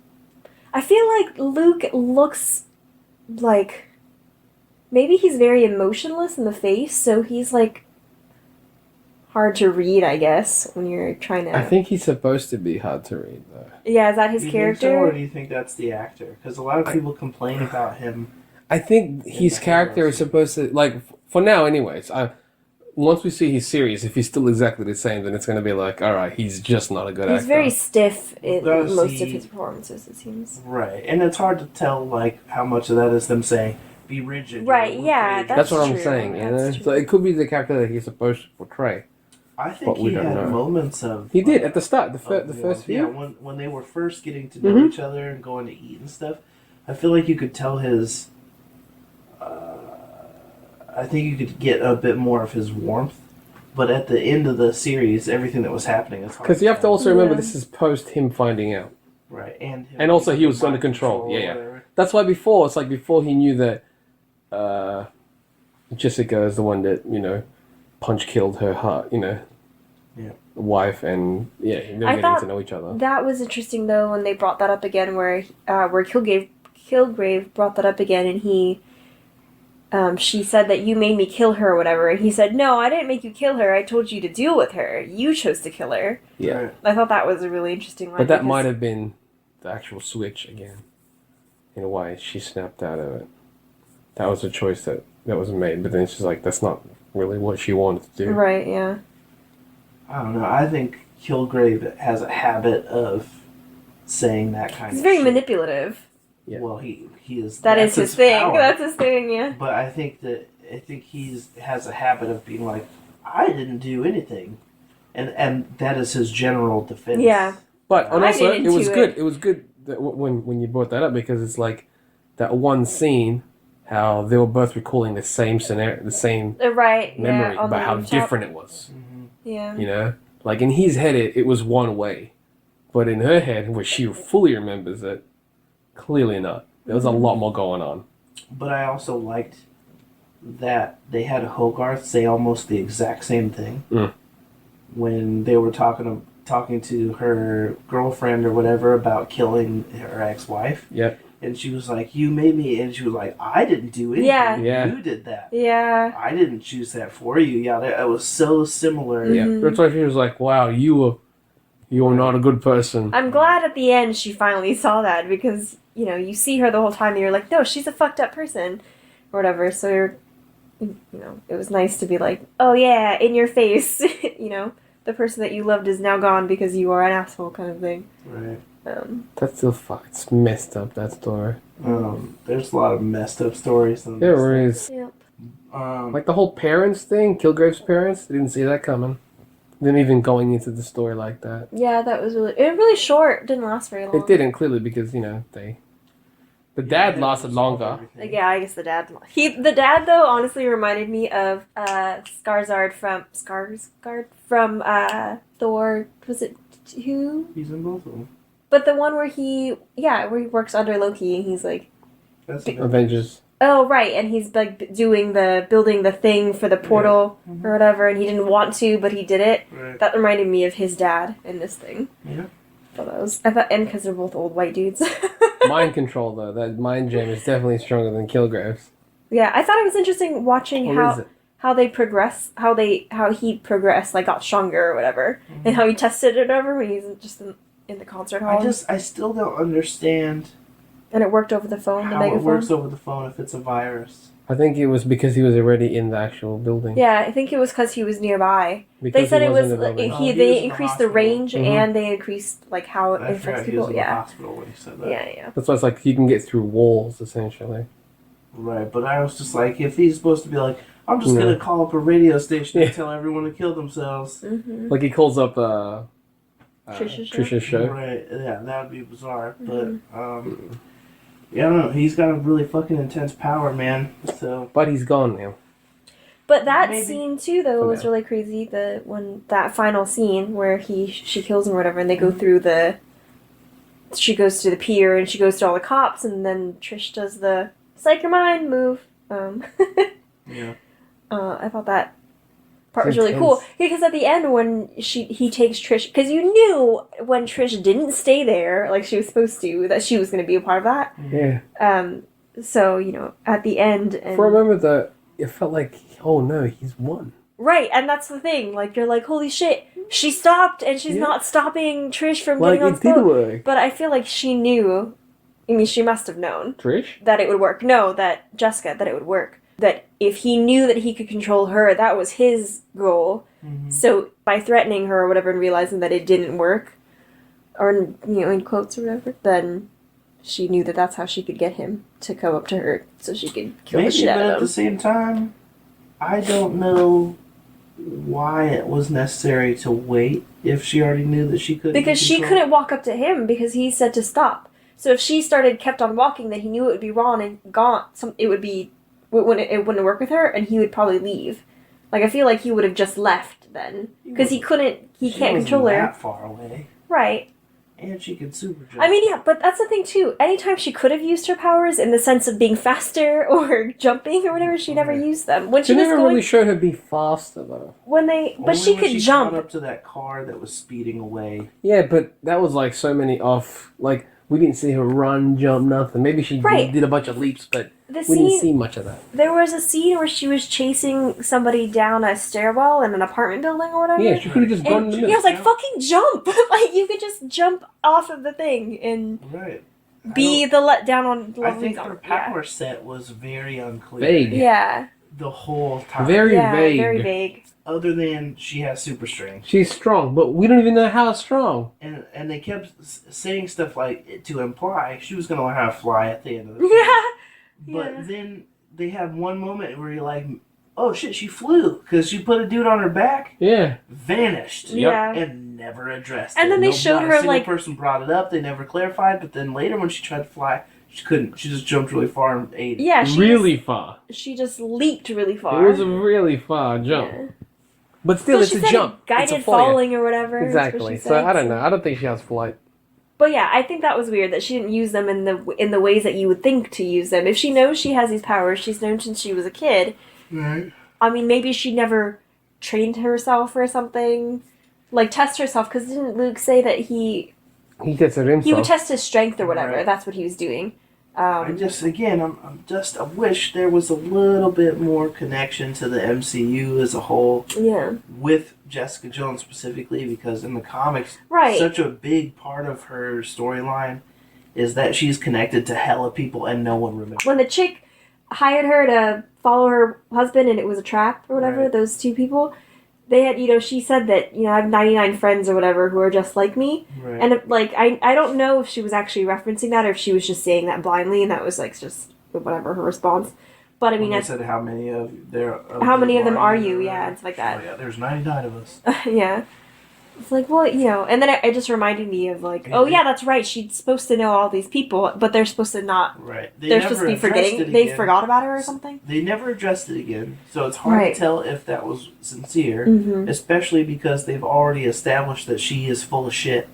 Speaker 4: I feel like Luke looks like... Maybe he's very emotionless in the face, so he's, like... hard to read, I guess, when you're trying to...
Speaker 2: I think he's supposed to be hard to read, though.
Speaker 4: Yeah, is that his
Speaker 3: Do you
Speaker 4: character?
Speaker 3: think so, or do you think that's the actor? Because a lot of people complain about him.
Speaker 2: I think his character is supposed to, like, for now anyways, once we see his series, if he's still exactly the same, then it's going to be like, alright, he's just not a good actor.
Speaker 4: He's very stiff in
Speaker 3: Gotta
Speaker 4: most
Speaker 3: see-
Speaker 4: of his performances, it seems.
Speaker 3: Right. And it's hard to tell, like, how much of that is them saying, be rigid.
Speaker 4: Right,
Speaker 3: you're
Speaker 4: yeah,
Speaker 3: Luke Cage.
Speaker 2: That's what I'm
Speaker 4: true.
Speaker 2: saying, you know?
Speaker 4: That's true.
Speaker 2: So it could be the character that he's supposed to portray.
Speaker 3: I think
Speaker 2: But we
Speaker 3: he
Speaker 2: don't
Speaker 3: had
Speaker 2: know.
Speaker 3: moments of...
Speaker 2: He did, at the start, the
Speaker 3: of
Speaker 2: first
Speaker 3: yeah,
Speaker 2: few.
Speaker 3: when they were first getting to know
Speaker 2: Mhm.
Speaker 3: each other and going to eat and stuff, I feel like you could tell his... I think you could get a bit more of his warmth. But at the end of the series, everything that was happening is hard
Speaker 2: Because you have to
Speaker 3: tell.
Speaker 2: also remember
Speaker 4: Yeah.
Speaker 2: this is post him finding out.
Speaker 3: Right, and him
Speaker 2: And also he was
Speaker 3: mind
Speaker 2: under control,
Speaker 3: or
Speaker 2: yeah.
Speaker 3: whatever.
Speaker 2: That's why before, it's like before he knew that Jessica is the one that, you know, punch killed her heart, you know,
Speaker 3: Yeah.
Speaker 2: wife, and yeah, they were
Speaker 4: I
Speaker 2: getting
Speaker 4: thought
Speaker 2: to know each other.
Speaker 4: That was interesting, though, when they brought that up again, where Kilgrave brought that up again, and she said that you made me kill her or whatever, and he said, no, I didn't make you kill her, I told you to deal with her. You chose to kill her.
Speaker 2: Yeah.
Speaker 3: Right.
Speaker 4: I thought that was a really interesting line.
Speaker 2: But that
Speaker 4: because-
Speaker 2: might have been the actual switch again. In a way, she snapped out of it. That was a choice that was made, but then she's like, that's not really what she wanted to do.
Speaker 4: Right, yeah.
Speaker 3: I don't know. I think Kilgrave has a habit of saying that kind
Speaker 4: He's
Speaker 3: of
Speaker 4: very
Speaker 3: shit.
Speaker 4: manipulative.
Speaker 2: Yeah.
Speaker 3: Well, he is.
Speaker 4: That
Speaker 3: that's
Speaker 4: is his thing.
Speaker 3: power.
Speaker 4: That's his thing, yeah.
Speaker 3: But I think he's has a habit of being like, I didn't do anything, and that is his general defense.
Speaker 4: Yeah.
Speaker 2: But and
Speaker 4: I
Speaker 2: also,
Speaker 4: didn't
Speaker 2: it was
Speaker 4: do
Speaker 2: good.
Speaker 4: it.
Speaker 2: It was good that when you brought that up, because it's like that one scene, how they were both recalling the same scenario, the same
Speaker 4: Right,
Speaker 2: memory,
Speaker 4: yeah. On the
Speaker 2: but how
Speaker 4: rooftop.
Speaker 2: different it was.
Speaker 3: Mm-hmm.
Speaker 4: Yeah.
Speaker 2: You know, like in his head, it was one way, but in her head, where she fully remembers it, clearly not. There was a lot more going on.
Speaker 3: But I also liked that they had Hogarth say almost the exact same thing when they were talking to her girlfriend or whatever about killing her ex-wife.
Speaker 2: Yep.
Speaker 3: And she was like, you made me, and she was like, I didn't do anything.
Speaker 2: Yeah.
Speaker 3: You did that.
Speaker 4: Yeah.
Speaker 3: I didn't choose that for you. Yeah, it was so similar.
Speaker 2: Yeah. That's why she was like, "Wow, you were not a good person."
Speaker 4: I'm glad at the end she finally saw that, because, you know, you see her the whole time and you're like, no, she's a fucked up person. Or whatever. So you're, you know, it was nice to be like, oh yeah, in your face. You know, the person that you loved is now gone because you are an asshole, kind of thing.
Speaker 3: Right.
Speaker 2: That's still it's messed up, that story.
Speaker 3: There's a lot of messed up stories. In
Speaker 2: There
Speaker 3: this
Speaker 2: is.
Speaker 4: Yep.
Speaker 3: thing.
Speaker 2: Like the whole parents thing, Kilgrave's parents, they didn't see that coming. Them even going into the story like that.
Speaker 4: Yeah, that was really short. Didn't last very long.
Speaker 2: It didn't, clearly, because, the dad lasted longer.
Speaker 4: Like, yeah, I guess the dad. The dad though honestly reminded me of Skarsgård from Thor. Was it 2?
Speaker 3: He's in both of them.
Speaker 4: But the one where he works under Loki and he's like,
Speaker 3: That's
Speaker 2: Avengers.
Speaker 4: oh right, and he's like building the thing for the portal or whatever, and he didn't want to, but he did it.
Speaker 3: Right.
Speaker 4: That reminded me of his dad in this thing.
Speaker 3: Yeah.
Speaker 4: And because they're both old white dudes.
Speaker 2: Mind control, though. That mind gem is definitely stronger than Kilgrave's.
Speaker 4: Yeah, I thought it was interesting watching
Speaker 2: Or is it?
Speaker 4: how they progress, how he progressed, like got stronger or whatever, and how he tested it over when he's just in the concert hall.
Speaker 3: I still don't understand
Speaker 4: and it worked over the phone, the
Speaker 3: how it
Speaker 4: megaphone.
Speaker 3: works over the phone if it's a virus.
Speaker 2: I think it was because he was already in the actual building.
Speaker 4: Yeah, I think it was because he was nearby.
Speaker 2: Because
Speaker 4: They said
Speaker 2: he
Speaker 4: it
Speaker 2: was
Speaker 4: was
Speaker 2: in the building.
Speaker 3: Oh, he was
Speaker 4: they
Speaker 3: in the
Speaker 4: increased the
Speaker 3: hospital.
Speaker 4: range
Speaker 2: Mhm.
Speaker 4: and they increased like how it
Speaker 3: I
Speaker 4: affects
Speaker 3: forgot he was
Speaker 4: people.
Speaker 3: in the
Speaker 4: Yeah,
Speaker 3: hospital when he said that.
Speaker 4: yeah.
Speaker 2: That's why it's like you can get through walls, essentially.
Speaker 3: Right, but I was just like, if he's supposed to be like, I'm just
Speaker 2: No.
Speaker 3: gonna call up a radio station
Speaker 2: Yeah.
Speaker 3: and tell everyone to kill themselves.
Speaker 4: Mm-hmm.
Speaker 2: Like he calls up
Speaker 4: Trisha's
Speaker 2: show.
Speaker 3: Right, yeah, that would be bizarre.
Speaker 4: Mhm.
Speaker 3: But, yeah, I don't know. He's got a really fucking intense power, man. So,
Speaker 2: But he's gone now.
Speaker 4: But that
Speaker 3: Maybe.
Speaker 4: scene too, though, was
Speaker 2: Okay.
Speaker 4: really crazy. That final scene where she kills him or whatever, and they go through the. She goes to the pier and she goes to all the cops, and then Trish does the psych your mind move.
Speaker 3: yeah.
Speaker 4: I thought that part was
Speaker 2: It's
Speaker 4: really cool
Speaker 2: intense.
Speaker 4: because at the end when he takes Trish, because you knew when Trish didn't stay there like she was supposed to that she was going to be a part of that.
Speaker 2: Yeah.
Speaker 4: So at the end, and
Speaker 2: For a moment, though, it felt like, oh no, he's won.
Speaker 4: right, and that's the thing. Like you're like, holy shit, she stopped, and she's
Speaker 2: Yeah.
Speaker 4: not stopping Trish from
Speaker 2: Like,
Speaker 4: getting on
Speaker 2: it
Speaker 4: the
Speaker 2: did
Speaker 4: boat.
Speaker 2: work.
Speaker 4: But I feel like she knew. I mean, she must have known
Speaker 2: Trish?
Speaker 4: that it would work. No, that Jessica, that it would work. That if he knew that he could control her, that was his goal.
Speaker 3: Mhm.
Speaker 4: So by threatening her or whatever and realizing that it didn't work, or in quotes or whatever, then she knew that that's how she could get him to come up to her so she could kill the
Speaker 3: Maybe,
Speaker 4: shit
Speaker 3: but
Speaker 4: out
Speaker 3: at
Speaker 4: of
Speaker 3: the
Speaker 4: him.
Speaker 3: same time, I don't know why it was necessary to wait if she already knew that she couldn't.
Speaker 4: Because she
Speaker 3: control.
Speaker 4: couldn't walk up to him because he said to stop. So if she kept on walking, then he knew it would be wrong and gone. It wouldn't work with her, and he would probably leave. Like I feel like he would have just left then because he can't
Speaker 3: She
Speaker 4: control
Speaker 3: wasn't
Speaker 4: her.
Speaker 3: that far away,
Speaker 4: Right.
Speaker 3: and she could super jump.
Speaker 4: I mean, yeah, but that's the thing too. Anytime she could have used her powers in the sense of being faster or jumping or whatever, she never
Speaker 3: Right.
Speaker 4: used them. When
Speaker 2: She
Speaker 4: she was
Speaker 2: never
Speaker 4: going,
Speaker 2: really showed her be faster, though.
Speaker 4: but
Speaker 3: Only
Speaker 4: she
Speaker 3: when
Speaker 4: could jump.
Speaker 3: caught up to that car that was speeding away.
Speaker 2: Yeah, but that was like so many off. Like, we didn't see her run, jump, nothing. Maybe she
Speaker 4: Right.
Speaker 2: did a bunch of leaps, but
Speaker 4: The
Speaker 2: we didn't
Speaker 4: scene,
Speaker 2: see much of that.
Speaker 4: there was a scene where she was chasing somebody down a stairwell in an apartment building or whatever.
Speaker 2: Yeah, she could have just gone in
Speaker 4: And
Speaker 2: the
Speaker 4: yeah, I
Speaker 2: middle.
Speaker 4: was like, fucking jump! Like, you could just jump off of the thing and
Speaker 3: Right.
Speaker 4: be the let down on the
Speaker 3: I
Speaker 4: level
Speaker 3: think
Speaker 4: he's on.
Speaker 3: her power set was very unclear.
Speaker 2: Vague.
Speaker 4: Yeah.
Speaker 3: The whole time.
Speaker 2: Very
Speaker 4: Yeah,
Speaker 2: vague.
Speaker 4: very vague.
Speaker 3: Other than she has super strength.
Speaker 2: She's strong, but we don't even know how strong.
Speaker 3: And they kept saying stuff like to imply she was going to learn how to fly at the end of the film.
Speaker 4: Yeah.
Speaker 3: But
Speaker 4: Yeah.
Speaker 3: then they had one moment where you're like, oh shit, she flew. Because she put a dude on her back,
Speaker 2: Yeah.
Speaker 3: vanished.
Speaker 4: Yeah.
Speaker 3: And never addressed
Speaker 4: And
Speaker 3: it.
Speaker 4: then they
Speaker 3: No,
Speaker 4: showed
Speaker 3: not a
Speaker 4: her,
Speaker 3: single
Speaker 4: like-
Speaker 3: person brought it up. They never clarified. But then later when she tried to fly, she couldn't. She just jumped really far and ate it.
Speaker 4: Yeah,
Speaker 2: Really far.
Speaker 4: she just leaped really far.
Speaker 2: It was a really far jump.
Speaker 4: Yeah.
Speaker 2: But still,
Speaker 4: Well,
Speaker 2: it's
Speaker 4: she
Speaker 2: a
Speaker 4: said
Speaker 2: jump.
Speaker 4: guided
Speaker 2: it's a flight.
Speaker 4: falling or whatever. is what
Speaker 2: Exactly.
Speaker 4: she
Speaker 2: So
Speaker 4: said.
Speaker 2: I don't know. I don't think she has flight.
Speaker 4: But yeah, I think that was weird that she didn't use them in the ways that you would think to use them. If she knows she has these powers, she's known since she was a kid.
Speaker 3: Right.
Speaker 4: I mean, maybe she never trained herself or something, like test herself. Because didn't Luke say that he
Speaker 2: He tested himself.
Speaker 4: would test his strength or whatever?
Speaker 3: Right.
Speaker 4: That's what he was doing.
Speaker 3: I just, again, I wish there was a little bit more connection to the MCU as a whole
Speaker 4: Yeah.
Speaker 3: with Jessica Jones specifically, because in the comics,
Speaker 4: Right.
Speaker 3: such a big part of her storyline is that she's connected to hella people and no one remembers.
Speaker 4: When the chick hired her to follow her husband and it was a trap or whatever,
Speaker 3: Right.
Speaker 4: those two people, they had, she said that, I have 99 friends or whatever who are just like me.
Speaker 3: Right.
Speaker 4: And, I don't know if she was actually referencing that or if she was just saying that blindly and that was, just whatever her response. But, I mean,
Speaker 3: When they
Speaker 4: that's,
Speaker 3: said how many of there.
Speaker 4: how many of them are you? Yeah, it's like
Speaker 3: Oh,
Speaker 4: that.
Speaker 3: yeah, there's 99 of us.
Speaker 4: Yeah. It's like, well, and then it just reminded me of like, oh yeah, that's right. She's supposed to know all these people, but they're supposed to not.
Speaker 3: Right.
Speaker 4: They're supposed to be forgetting. They forgot about her or something.
Speaker 3: They never addressed it again, so it's hard to tell if that was sincere, especially because they've already established that she is full of shit.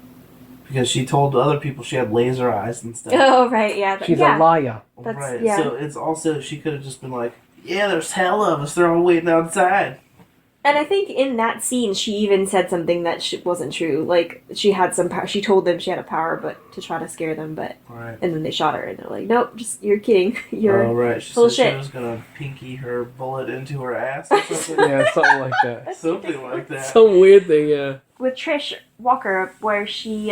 Speaker 3: Because she told other people she had laser eyes and stuff.
Speaker 4: Oh right, yeah.
Speaker 2: She's a liar.
Speaker 3: Right. Yeah. So it's also she could have just been like, yeah, there's hell of us. They're all waiting outside.
Speaker 4: And I think in that scene, she even said something that wasn't true. Like, she had some power. She told them she had a power, but to try to scare them. But and then they shot her, and they're like, "Nope, you're kidding. You're
Speaker 3: She
Speaker 4: full of
Speaker 3: said
Speaker 4: shit."
Speaker 3: She was gonna pinky her bullet into her ass or something.
Speaker 2: Yeah, something like that.
Speaker 3: Something like that.
Speaker 2: Some weird thing, yeah.
Speaker 4: With Trish Walker, where she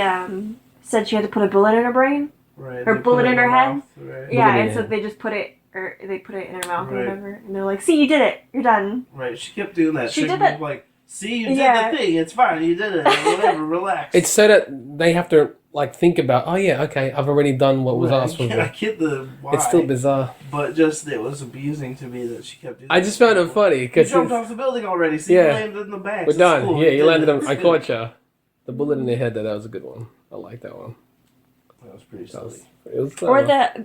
Speaker 4: said she had to put a bullet in her brain,
Speaker 3: right?
Speaker 4: Or bullet in her head.
Speaker 3: Right.
Speaker 4: Yeah, and so they just put it. Or they put it in her mouth or whatever, and they're like, "See, you did it. You're done."
Speaker 3: Right. She kept doing that.
Speaker 4: She did that.
Speaker 3: Like, see, you did the thing. It's fine. You did it. Whatever. Relax.
Speaker 2: It's so that they have to think about. Oh yeah, okay, I've already done what was asked of me.
Speaker 3: I get the why.
Speaker 2: It's still bizarre.
Speaker 3: But just it was abusing to me that she kept doing.
Speaker 2: I just found it funny because
Speaker 3: you jumped off the building already. See, you landed in the back.
Speaker 2: We're done.
Speaker 3: Cool.
Speaker 2: Yeah, you landed on.
Speaker 3: It's
Speaker 2: I
Speaker 3: good.
Speaker 2: caught you. The bullet in the head. That was a good one. I like that one.
Speaker 3: That was pretty silly.
Speaker 2: It was
Speaker 4: Or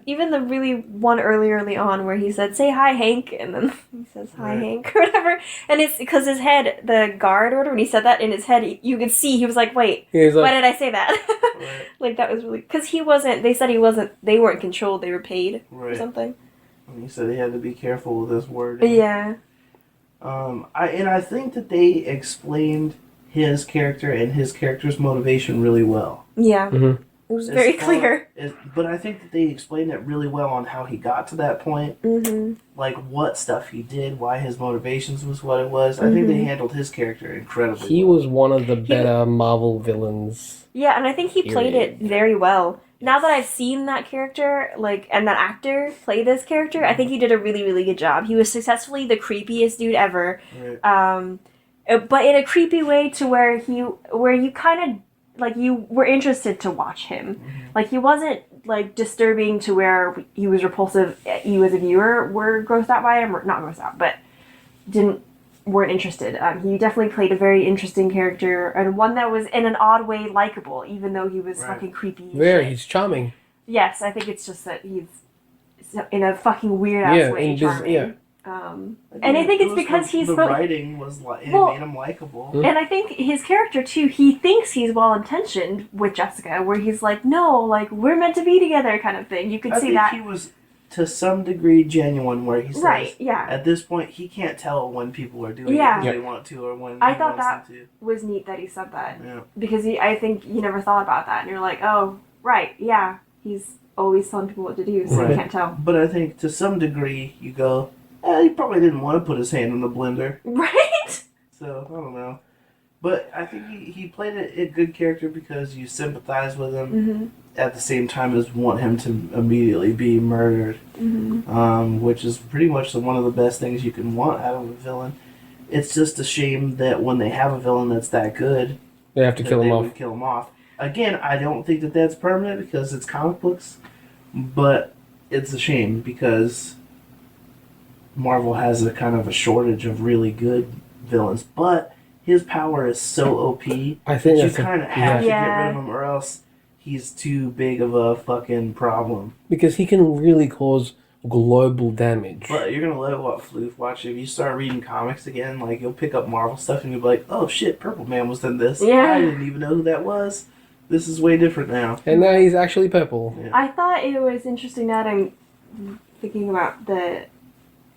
Speaker 4: even the really one early on where he said, "Say hi, Hank," and then he says, "Hi, Hank," or whatever. And it's because his head, the guard or whatever, when he said that in his head, you could see he was like, "Wait, why did I say that?"
Speaker 3: Right.
Speaker 4: Like that was really because he wasn't. They said he wasn't. They weren't controlled. They were paid or something.
Speaker 3: And he said he had to be careful with this word.
Speaker 4: Yeah.
Speaker 3: I think that they explained his character and his character's motivation really well.
Speaker 4: Yeah.
Speaker 2: Mm-hmm.
Speaker 4: It was very clear.
Speaker 3: But I think that they explained it really well on how he got to that point.
Speaker 4: Mm-hmm.
Speaker 3: Like what stuff he did, why his motivations was what it was. I think they handled his character incredibly
Speaker 2: He
Speaker 3: well.
Speaker 2: was one of the better Marvel villains.
Speaker 4: Yeah, and I think he played it very well. Now that I've seen that character, and that actor play this character, I think he did a really, really good job. He was successfully the creepiest dude ever.
Speaker 3: Right.
Speaker 4: But in a creepy way to where you kind of you were interested to watch him.
Speaker 3: Mm-hmm.
Speaker 4: He wasn't disturbing to where he was repulsive. You as a viewer were grossed out by him, or not grossed out, but weren't interested. He definitely played a very interesting character and one that was in an odd way likable, even though he was fucking creepy.
Speaker 2: He's charming.
Speaker 4: Yes, I think it's just that he's in a fucking weird ass way charming.
Speaker 2: Yeah.
Speaker 4: And I think it's because
Speaker 3: the writing was it made him likable.
Speaker 4: And I think his character too, he thinks he's well intentioned with Jessica, where he's like, no, we're meant to be together kind of thing. You could see that.
Speaker 3: He was to some degree genuine, where he says,
Speaker 4: yeah.
Speaker 3: At this point, he can't tell when people are doing it because they want to or when
Speaker 4: I
Speaker 3: he
Speaker 4: thought
Speaker 3: wants
Speaker 4: that
Speaker 3: them to.
Speaker 4: was neat that he said that.
Speaker 3: Yeah.
Speaker 4: Because I think you never thought about that, and you're like, oh, right, yeah, he's always telling people what to do, so you can't tell.
Speaker 3: But I think to some degree, you go, he probably didn't want to put his hand in the blender.
Speaker 4: Right?
Speaker 3: So, I don't know. But I think he played a good character because you sympathize with him at the same time as want him to immediately be murdered. Which is pretty much one of the best things you can want out of a villain. It's just a shame that when they have a villain that's that good,
Speaker 2: they have to kill him off.
Speaker 3: Would kill him off. Again, I don't think that that's permanent because it's comic books, but it's a shame because Marvel has a kind of a shortage of really good villains, but his power is so OP
Speaker 2: I think
Speaker 3: that you kind of have to get rid of him, or else he's too big of a fucking problem.
Speaker 2: Because he can really cause global damage.
Speaker 3: But you're gonna love what Floof watch. If you start reading comics again, you'll pick up Marvel stuff and you'll be like, oh shit, Purple Man was in this.
Speaker 4: Yeah.
Speaker 3: I didn't even know who that was. This is way different now.
Speaker 2: And now he's actually purple.
Speaker 3: Yeah.
Speaker 4: I thought it was interesting that I'm thinking about the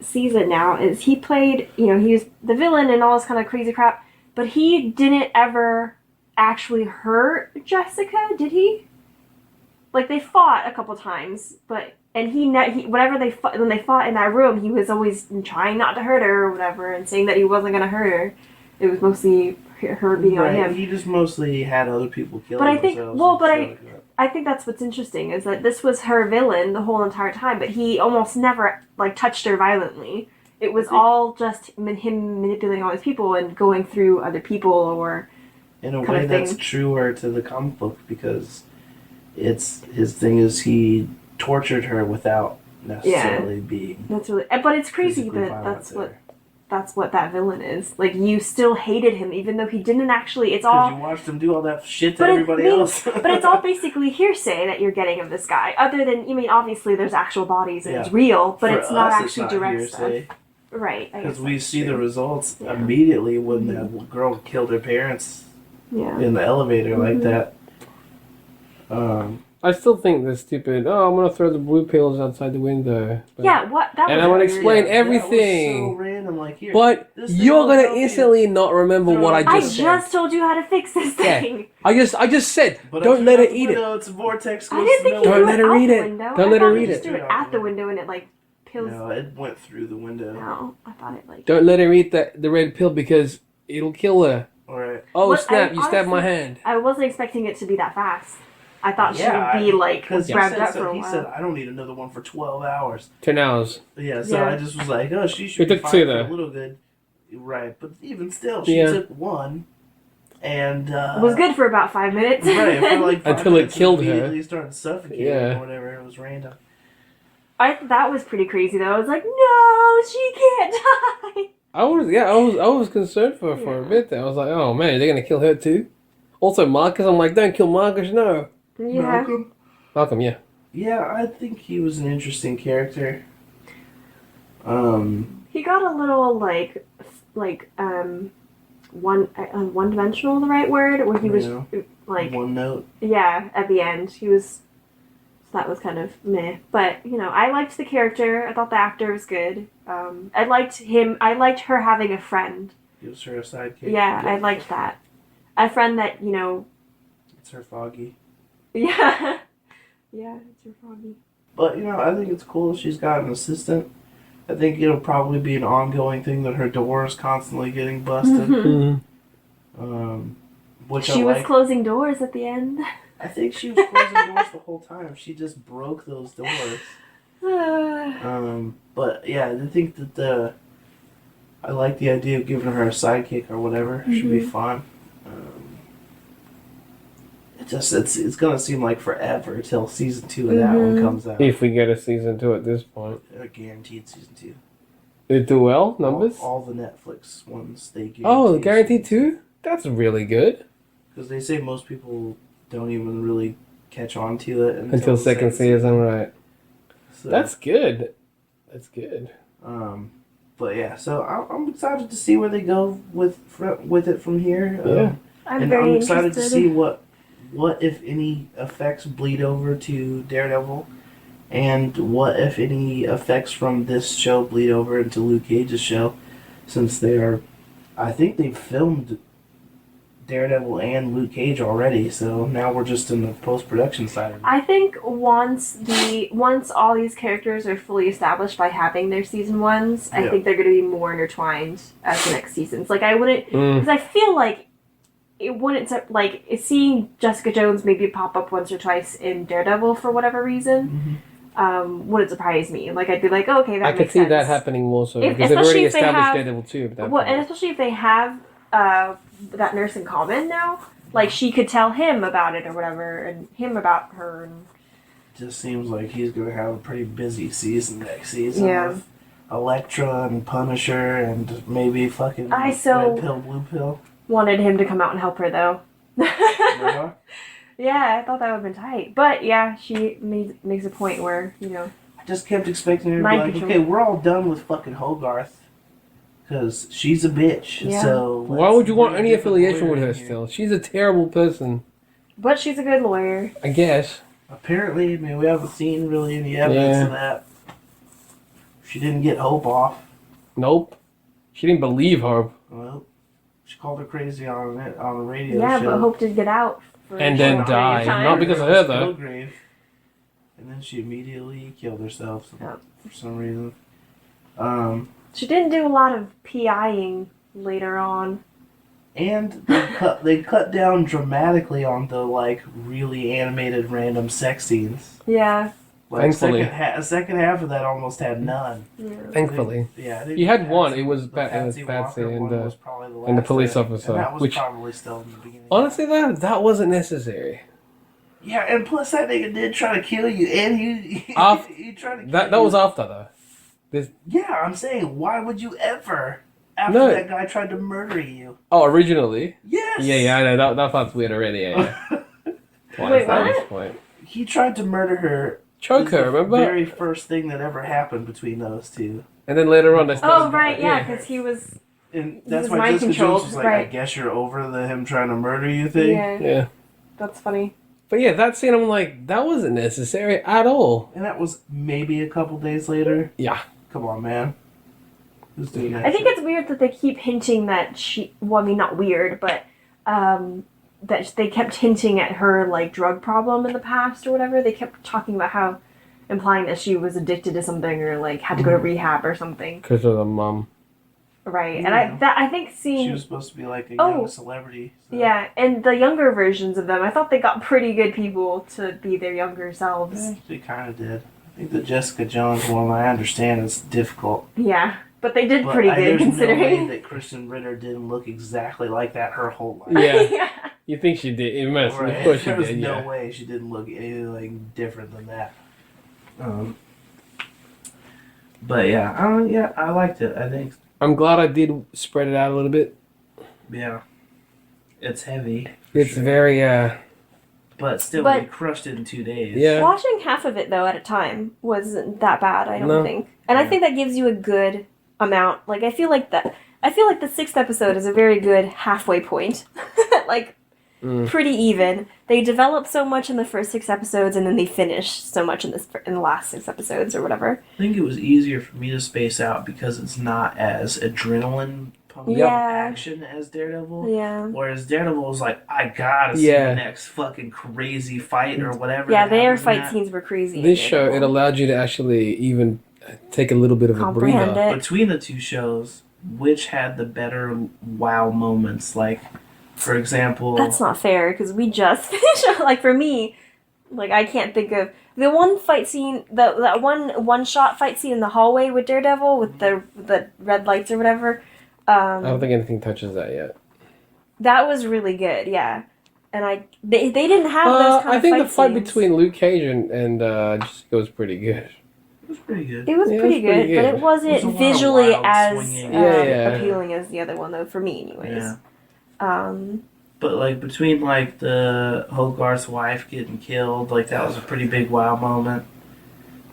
Speaker 4: season now, is he played, he was the villain and all this kind of crazy crap, but he didn't ever actually hurt Jessica, did he? They fought a couple times, and he whenever when they fought in that room, he was always trying not to hurt her or whatever, and saying that he wasn't going to hurt her. It was mostly her being on him.
Speaker 3: He just mostly had other people kill
Speaker 4: But I think,
Speaker 3: themselves.
Speaker 4: I think that's what's interesting, is that this was her villain the whole entire time, but he almost never touched her violently. It was all just him manipulating all these people and going through other people, or
Speaker 3: in a way that's truer to the comic book, because it's his thing is he tortured her without necessarily being.
Speaker 4: That's really, but it's crazy that that's what that villain is. Like, you still hated him, even though he didn't actually. It's
Speaker 3: Because
Speaker 4: all.
Speaker 3: you watched him do all that shit to
Speaker 4: But
Speaker 3: everybody else.
Speaker 4: but it's all basically hearsay that you're getting of this guy. Other than, obviously there's actual bodies and it's real, but
Speaker 3: For
Speaker 4: it's not
Speaker 3: us,
Speaker 4: actually direct stuff. Right.
Speaker 3: Because we see the results
Speaker 4: Yeah.
Speaker 3: immediately when that girl killed her parents
Speaker 4: Yeah.
Speaker 3: in the elevator like
Speaker 4: Mhm.
Speaker 3: that.
Speaker 2: I still think they're stupid. Oh, I'm gonna throw the blue pills outside the window. But,
Speaker 4: Yeah, what? That
Speaker 2: And
Speaker 4: was
Speaker 2: I'm gonna
Speaker 4: weird.
Speaker 2: explain
Speaker 3: That
Speaker 2: everything.
Speaker 3: was so random. Like, here,
Speaker 2: But
Speaker 3: this thing
Speaker 2: you're
Speaker 3: will
Speaker 2: gonna
Speaker 3: help you.
Speaker 2: instantly not remember what I
Speaker 4: I
Speaker 2: just
Speaker 4: just
Speaker 2: said.
Speaker 4: told you how to fix this
Speaker 2: Yeah.
Speaker 4: thing.
Speaker 2: I just said,
Speaker 3: But
Speaker 2: don't
Speaker 3: I
Speaker 2: let
Speaker 3: threw
Speaker 2: her
Speaker 3: out the
Speaker 2: eat it.
Speaker 3: window, it's a vortex.
Speaker 4: I
Speaker 3: goes
Speaker 4: didn't
Speaker 3: to
Speaker 4: think you
Speaker 3: nowhere.
Speaker 2: Don't
Speaker 4: threw
Speaker 2: let
Speaker 4: it
Speaker 2: her
Speaker 4: out
Speaker 2: eat
Speaker 4: the
Speaker 2: it.
Speaker 4: window.
Speaker 2: Don't
Speaker 4: I
Speaker 2: let her
Speaker 4: thought
Speaker 2: eat
Speaker 4: you just
Speaker 2: it.
Speaker 4: threw it at the window and it pills.
Speaker 3: No, it went through the window.
Speaker 4: No, I thought it like.
Speaker 2: Don't let her eat the red pill because it'll kill her.
Speaker 3: Alright.
Speaker 2: Oh
Speaker 4: What-
Speaker 2: snap!
Speaker 4: I
Speaker 2: You stabbed my
Speaker 4: honestly-
Speaker 2: hand.
Speaker 4: I wasn't expecting it to be that fast. I thought she
Speaker 3: Yeah,
Speaker 4: would be like
Speaker 3: because
Speaker 4: grabbed up for a
Speaker 3: he
Speaker 4: while.
Speaker 3: said, I don't need another one for 12 hours.
Speaker 2: 10 hours.
Speaker 3: Yeah, so
Speaker 4: Yeah.
Speaker 3: I just was like, oh, she should
Speaker 2: It
Speaker 3: be
Speaker 2: took
Speaker 3: fine
Speaker 2: two,
Speaker 3: for
Speaker 2: though.
Speaker 3: a little good. Right, but even still, she
Speaker 2: Yeah.
Speaker 3: took one. And,
Speaker 4: It was good for about 5 minutes.
Speaker 3: Right, for like 5
Speaker 2: Until it
Speaker 3: minutes,
Speaker 2: killed
Speaker 3: and
Speaker 2: her.
Speaker 3: immediately started suffocating
Speaker 2: Yeah.
Speaker 3: or whatever. It was random.
Speaker 4: That was pretty crazy though. I was like, no, she can't die.
Speaker 2: I was concerned for her for a
Speaker 4: Yeah.
Speaker 2: bit there. I was like, oh man, they're gonna kill her too. Also, Marcus, I'm like, don't kill Marcus, no.
Speaker 4: Yeah.
Speaker 2: Malcolm, yeah.
Speaker 3: Yeah, I think he was an interesting character.
Speaker 4: He got a little one dimensional, the right word, where he was
Speaker 3: Yeah.
Speaker 4: like,
Speaker 3: One note.
Speaker 4: yeah, at the end he was. So that was kind of meh, but I liked the character. I thought the actor was good. I liked him. I liked her having a friend.
Speaker 3: Gives her a sidekick.
Speaker 4: Yeah, I liked that. A friend that
Speaker 3: It's her Foggy.
Speaker 4: Yeah, yeah, it's your Froggy.
Speaker 3: But, I think it's cool she's got an assistant. I think it'll probably be an ongoing thing that her door is constantly getting busted.
Speaker 2: Mm.
Speaker 3: Which
Speaker 4: She
Speaker 3: I
Speaker 4: was
Speaker 3: like.
Speaker 4: closing doors at the end.
Speaker 3: I think she was closing doors the whole time. She just broke those doors. But yeah, I think that I like the idea of giving her a sidekick or whatever. Should be fun. It's gonna seem like forever till season 2 of that one comes out.
Speaker 2: If we get a season 2 at this point.
Speaker 3: A guaranteed season 2.
Speaker 2: Did it do well? Numbers?
Speaker 3: All the Netflix ones they guarantee.
Speaker 2: Oh, guaranteed 2? That's really good.
Speaker 3: Because they say most people don't even really catch on to it
Speaker 2: Until
Speaker 3: the
Speaker 2: second season, right.
Speaker 3: So,
Speaker 2: That's good. That's good.
Speaker 3: But yeah, so I'm excited to see where they go with it from here.
Speaker 2: Yeah.
Speaker 4: I'm
Speaker 3: And
Speaker 4: very
Speaker 3: I'm excited
Speaker 4: interested.
Speaker 3: to see what if any effects bleed over to Daredevil, and what if any effects from this show bleed over into Luke Cage's show, since I think they've filmed Daredevil and Luke Cage already, so now we're just in the post-production side of it.
Speaker 4: I think once all these characters are fully established by having their season ones, I
Speaker 3: Yeah.
Speaker 4: think they're going to be more intertwined as the next seasons. Like I wouldn't, because I feel like it wouldn't like seeing Jessica Jones maybe pop up once or twice in Daredevil for whatever reason. Wouldn't surprise me. Like I'd be like, oh, okay, that
Speaker 2: I
Speaker 4: makes
Speaker 2: could see
Speaker 4: sense.
Speaker 2: that happening more so
Speaker 4: If-
Speaker 2: because they've
Speaker 4: especially
Speaker 2: already
Speaker 4: if they
Speaker 2: established
Speaker 4: have-
Speaker 2: Daredevil 2 at that
Speaker 4: Well,
Speaker 2: point.
Speaker 4: and especially if they have that nurse in common now, like she could tell him about it or whatever, and him about her. And
Speaker 3: Just seems like he's going to have a pretty busy season next season.
Speaker 4: Yeah.
Speaker 3: With Elektra and Punisher and maybe fucking
Speaker 4: I so-
Speaker 3: Red Pill, Blue Pill.
Speaker 4: wanted him to come out and help her though.
Speaker 3: Yeah.
Speaker 4: Yeah, I thought that would have been tight. But yeah, she makes a point where,
Speaker 3: I just kept expecting her to be
Speaker 4: Mind
Speaker 3: like,
Speaker 4: control.
Speaker 3: okay, we're all done with fucking Hogarth. Because she's a bitch.
Speaker 4: Yeah.
Speaker 3: So
Speaker 2: Why
Speaker 3: let's
Speaker 2: would you want
Speaker 3: bring a
Speaker 2: any
Speaker 3: different
Speaker 2: affiliation
Speaker 3: lawyer
Speaker 2: with her
Speaker 3: in here.
Speaker 2: still? She's a terrible person,
Speaker 4: but she's a good lawyer.
Speaker 2: I guess.
Speaker 3: Apparently, I mean, we haven't seen really any evidence
Speaker 2: Yeah.
Speaker 3: of that. She didn't get Hope off.
Speaker 2: Nope. She didn't believe Hope.
Speaker 3: Well, she called her crazy on the radio
Speaker 4: Yeah,
Speaker 3: show.
Speaker 4: but Hope did get out. For
Speaker 2: And
Speaker 4: a
Speaker 2: then
Speaker 4: short period of
Speaker 2: die.
Speaker 4: time.
Speaker 2: Not because of her, though.
Speaker 3: Kilgrave. And then she immediately killed herself
Speaker 4: Yeah.
Speaker 3: for some reason.
Speaker 4: She didn't do a lot of PIing later on.
Speaker 3: And they cut down dramatically on the really animated random sex scenes.
Speaker 4: Yeah.
Speaker 2: Thankfully.
Speaker 3: Second half of that almost had none.
Speaker 4: Yeah.
Speaker 2: Thankfully.
Speaker 3: Yeah,
Speaker 2: You had one. It was
Speaker 3: the
Speaker 2: Patsy
Speaker 3: Walker
Speaker 2: and
Speaker 3: one
Speaker 2: the
Speaker 3: was probably the
Speaker 2: and the
Speaker 3: last
Speaker 2: police
Speaker 3: there.
Speaker 2: officer,
Speaker 3: And that was
Speaker 2: which-
Speaker 3: probably still in the beginning.
Speaker 2: Honestly, that wasn't necessary.
Speaker 3: Yeah, and plus that nigga did try to kill you, and he
Speaker 2: Off-
Speaker 3: he tried to kill
Speaker 2: That
Speaker 3: you.
Speaker 2: was after though.
Speaker 3: Yeah, I'm saying, why would you ever? after
Speaker 2: No.
Speaker 3: that guy tried to murder you.
Speaker 2: Oh, originally?
Speaker 3: Yes.
Speaker 2: Yeah, I know. That part's weird already. Yeah. Twice
Speaker 4: Wait,
Speaker 2: at
Speaker 4: what?
Speaker 2: this point.
Speaker 3: He tried to murder her.
Speaker 2: Choke
Speaker 3: It was
Speaker 2: her,
Speaker 3: the
Speaker 2: remember?
Speaker 3: very first thing that ever happened between those two.
Speaker 2: And then later on, they
Speaker 4: Oh,
Speaker 2: started.
Speaker 4: right, yeah, because he was.
Speaker 3: And
Speaker 4: He
Speaker 3: that's
Speaker 4: was
Speaker 3: why
Speaker 4: mind
Speaker 3: Jessica
Speaker 4: controlled,
Speaker 3: Jones was like, I
Speaker 4: right.
Speaker 3: guess you're over him trying to murder you thing.
Speaker 4: Yeah,
Speaker 2: Yeah.
Speaker 4: that's funny.
Speaker 2: But yeah, that scene, I'm like, that wasn't necessary at all.
Speaker 3: And that was maybe a couple days later.
Speaker 2: Yeah.
Speaker 3: Come on, man. Who's doing that?
Speaker 4: I think
Speaker 3: shit?
Speaker 4: it's weird that they keep hinting that she. Well, I mean, not weird, but that they kept hinting at her like drug problem in the past or whatever. They kept talking about how, implying that she was addicted to something or like had to go to rehab or something.
Speaker 2: Because of the mom.
Speaker 4: Right,
Speaker 3: Yeah.
Speaker 4: and I think seeing.
Speaker 3: She was supposed to be like a
Speaker 4: Oh.
Speaker 3: young celebrity. So.
Speaker 4: Yeah, and the younger versions of them, I thought they got pretty good people to be their younger selves.
Speaker 3: Yeah, they kind of did. I think the Jessica Jones one, I understand, is difficult.
Speaker 4: Yeah, but they did
Speaker 3: But
Speaker 4: pretty good
Speaker 3: there's no way
Speaker 4: considering.
Speaker 3: that Kristen Ritter didn't look exactly like that her whole life.
Speaker 2: Yeah.
Speaker 4: yeah.
Speaker 2: You think she did? It must.
Speaker 3: Right.
Speaker 2: Of course she
Speaker 3: There's
Speaker 2: did,
Speaker 3: no
Speaker 2: yeah.
Speaker 3: way she didn't look anything different than that. But yeah, I liked it. I think,
Speaker 2: I'm glad I did spread it out a little bit.
Speaker 3: yeah, it's heavy. for
Speaker 2: It's
Speaker 3: sure.
Speaker 2: very,
Speaker 3: But still,
Speaker 4: But-
Speaker 3: we crushed it in 2 days.
Speaker 2: yeah.
Speaker 4: Watching half of it though at a time wasn't that bad, I don't
Speaker 2: No.
Speaker 4: think. And I
Speaker 3: Yeah.
Speaker 4: think that gives you a good amount. Like I feel like the sixth episode is a very good halfway point. like
Speaker 2: Mm.
Speaker 4: pretty even. They develop so much in the first 6 episodes and then they finish so much in the last 6 episodes or whatever.
Speaker 3: I think it was easier for me to space out because it's not as adrenaline pumping
Speaker 4: Yeah.
Speaker 3: action as Daredevil.
Speaker 4: Yeah.
Speaker 3: Whereas Daredevil was like, I gotta see
Speaker 2: Yeah.
Speaker 3: the next fucking crazy fight or whatever.
Speaker 4: Yeah,
Speaker 3: that
Speaker 4: their
Speaker 3: happens in
Speaker 4: fight
Speaker 3: that.
Speaker 4: scenes were crazy. in
Speaker 2: This show, it
Speaker 4: Daredevil.
Speaker 2: allowed you to actually even take a little bit of a
Speaker 4: Comprehend
Speaker 2: breather.
Speaker 4: it.
Speaker 3: Between the two shows, which had the better wow moments? Like, for example,
Speaker 4: That's not fair because we just finished. Like for me, like I can't think of the one fight scene, that one shot fight scene in the hallway with Daredevil with the red lights or whatever.
Speaker 2: I don't think anything touches that yet.
Speaker 4: That was really good. Yeah, and they didn't have those kind
Speaker 2: I
Speaker 4: of
Speaker 2: think
Speaker 4: fight
Speaker 2: the fight
Speaker 4: scenes.
Speaker 2: between Luke Cage and Jessica was pretty good.
Speaker 3: it was pretty good.
Speaker 4: It was
Speaker 2: Yeah, it
Speaker 4: pretty
Speaker 2: was pretty
Speaker 4: good, but
Speaker 2: good.
Speaker 4: it wasn't
Speaker 3: It was a lot of
Speaker 4: visually
Speaker 3: wild
Speaker 4: as
Speaker 3: swinging.
Speaker 2: Yeah.
Speaker 4: appealing as the other one though. For me, anyways.
Speaker 3: Yeah.
Speaker 4: Um,
Speaker 3: But like between like the Hogarth's wife getting killed, like that was a pretty big wow moment.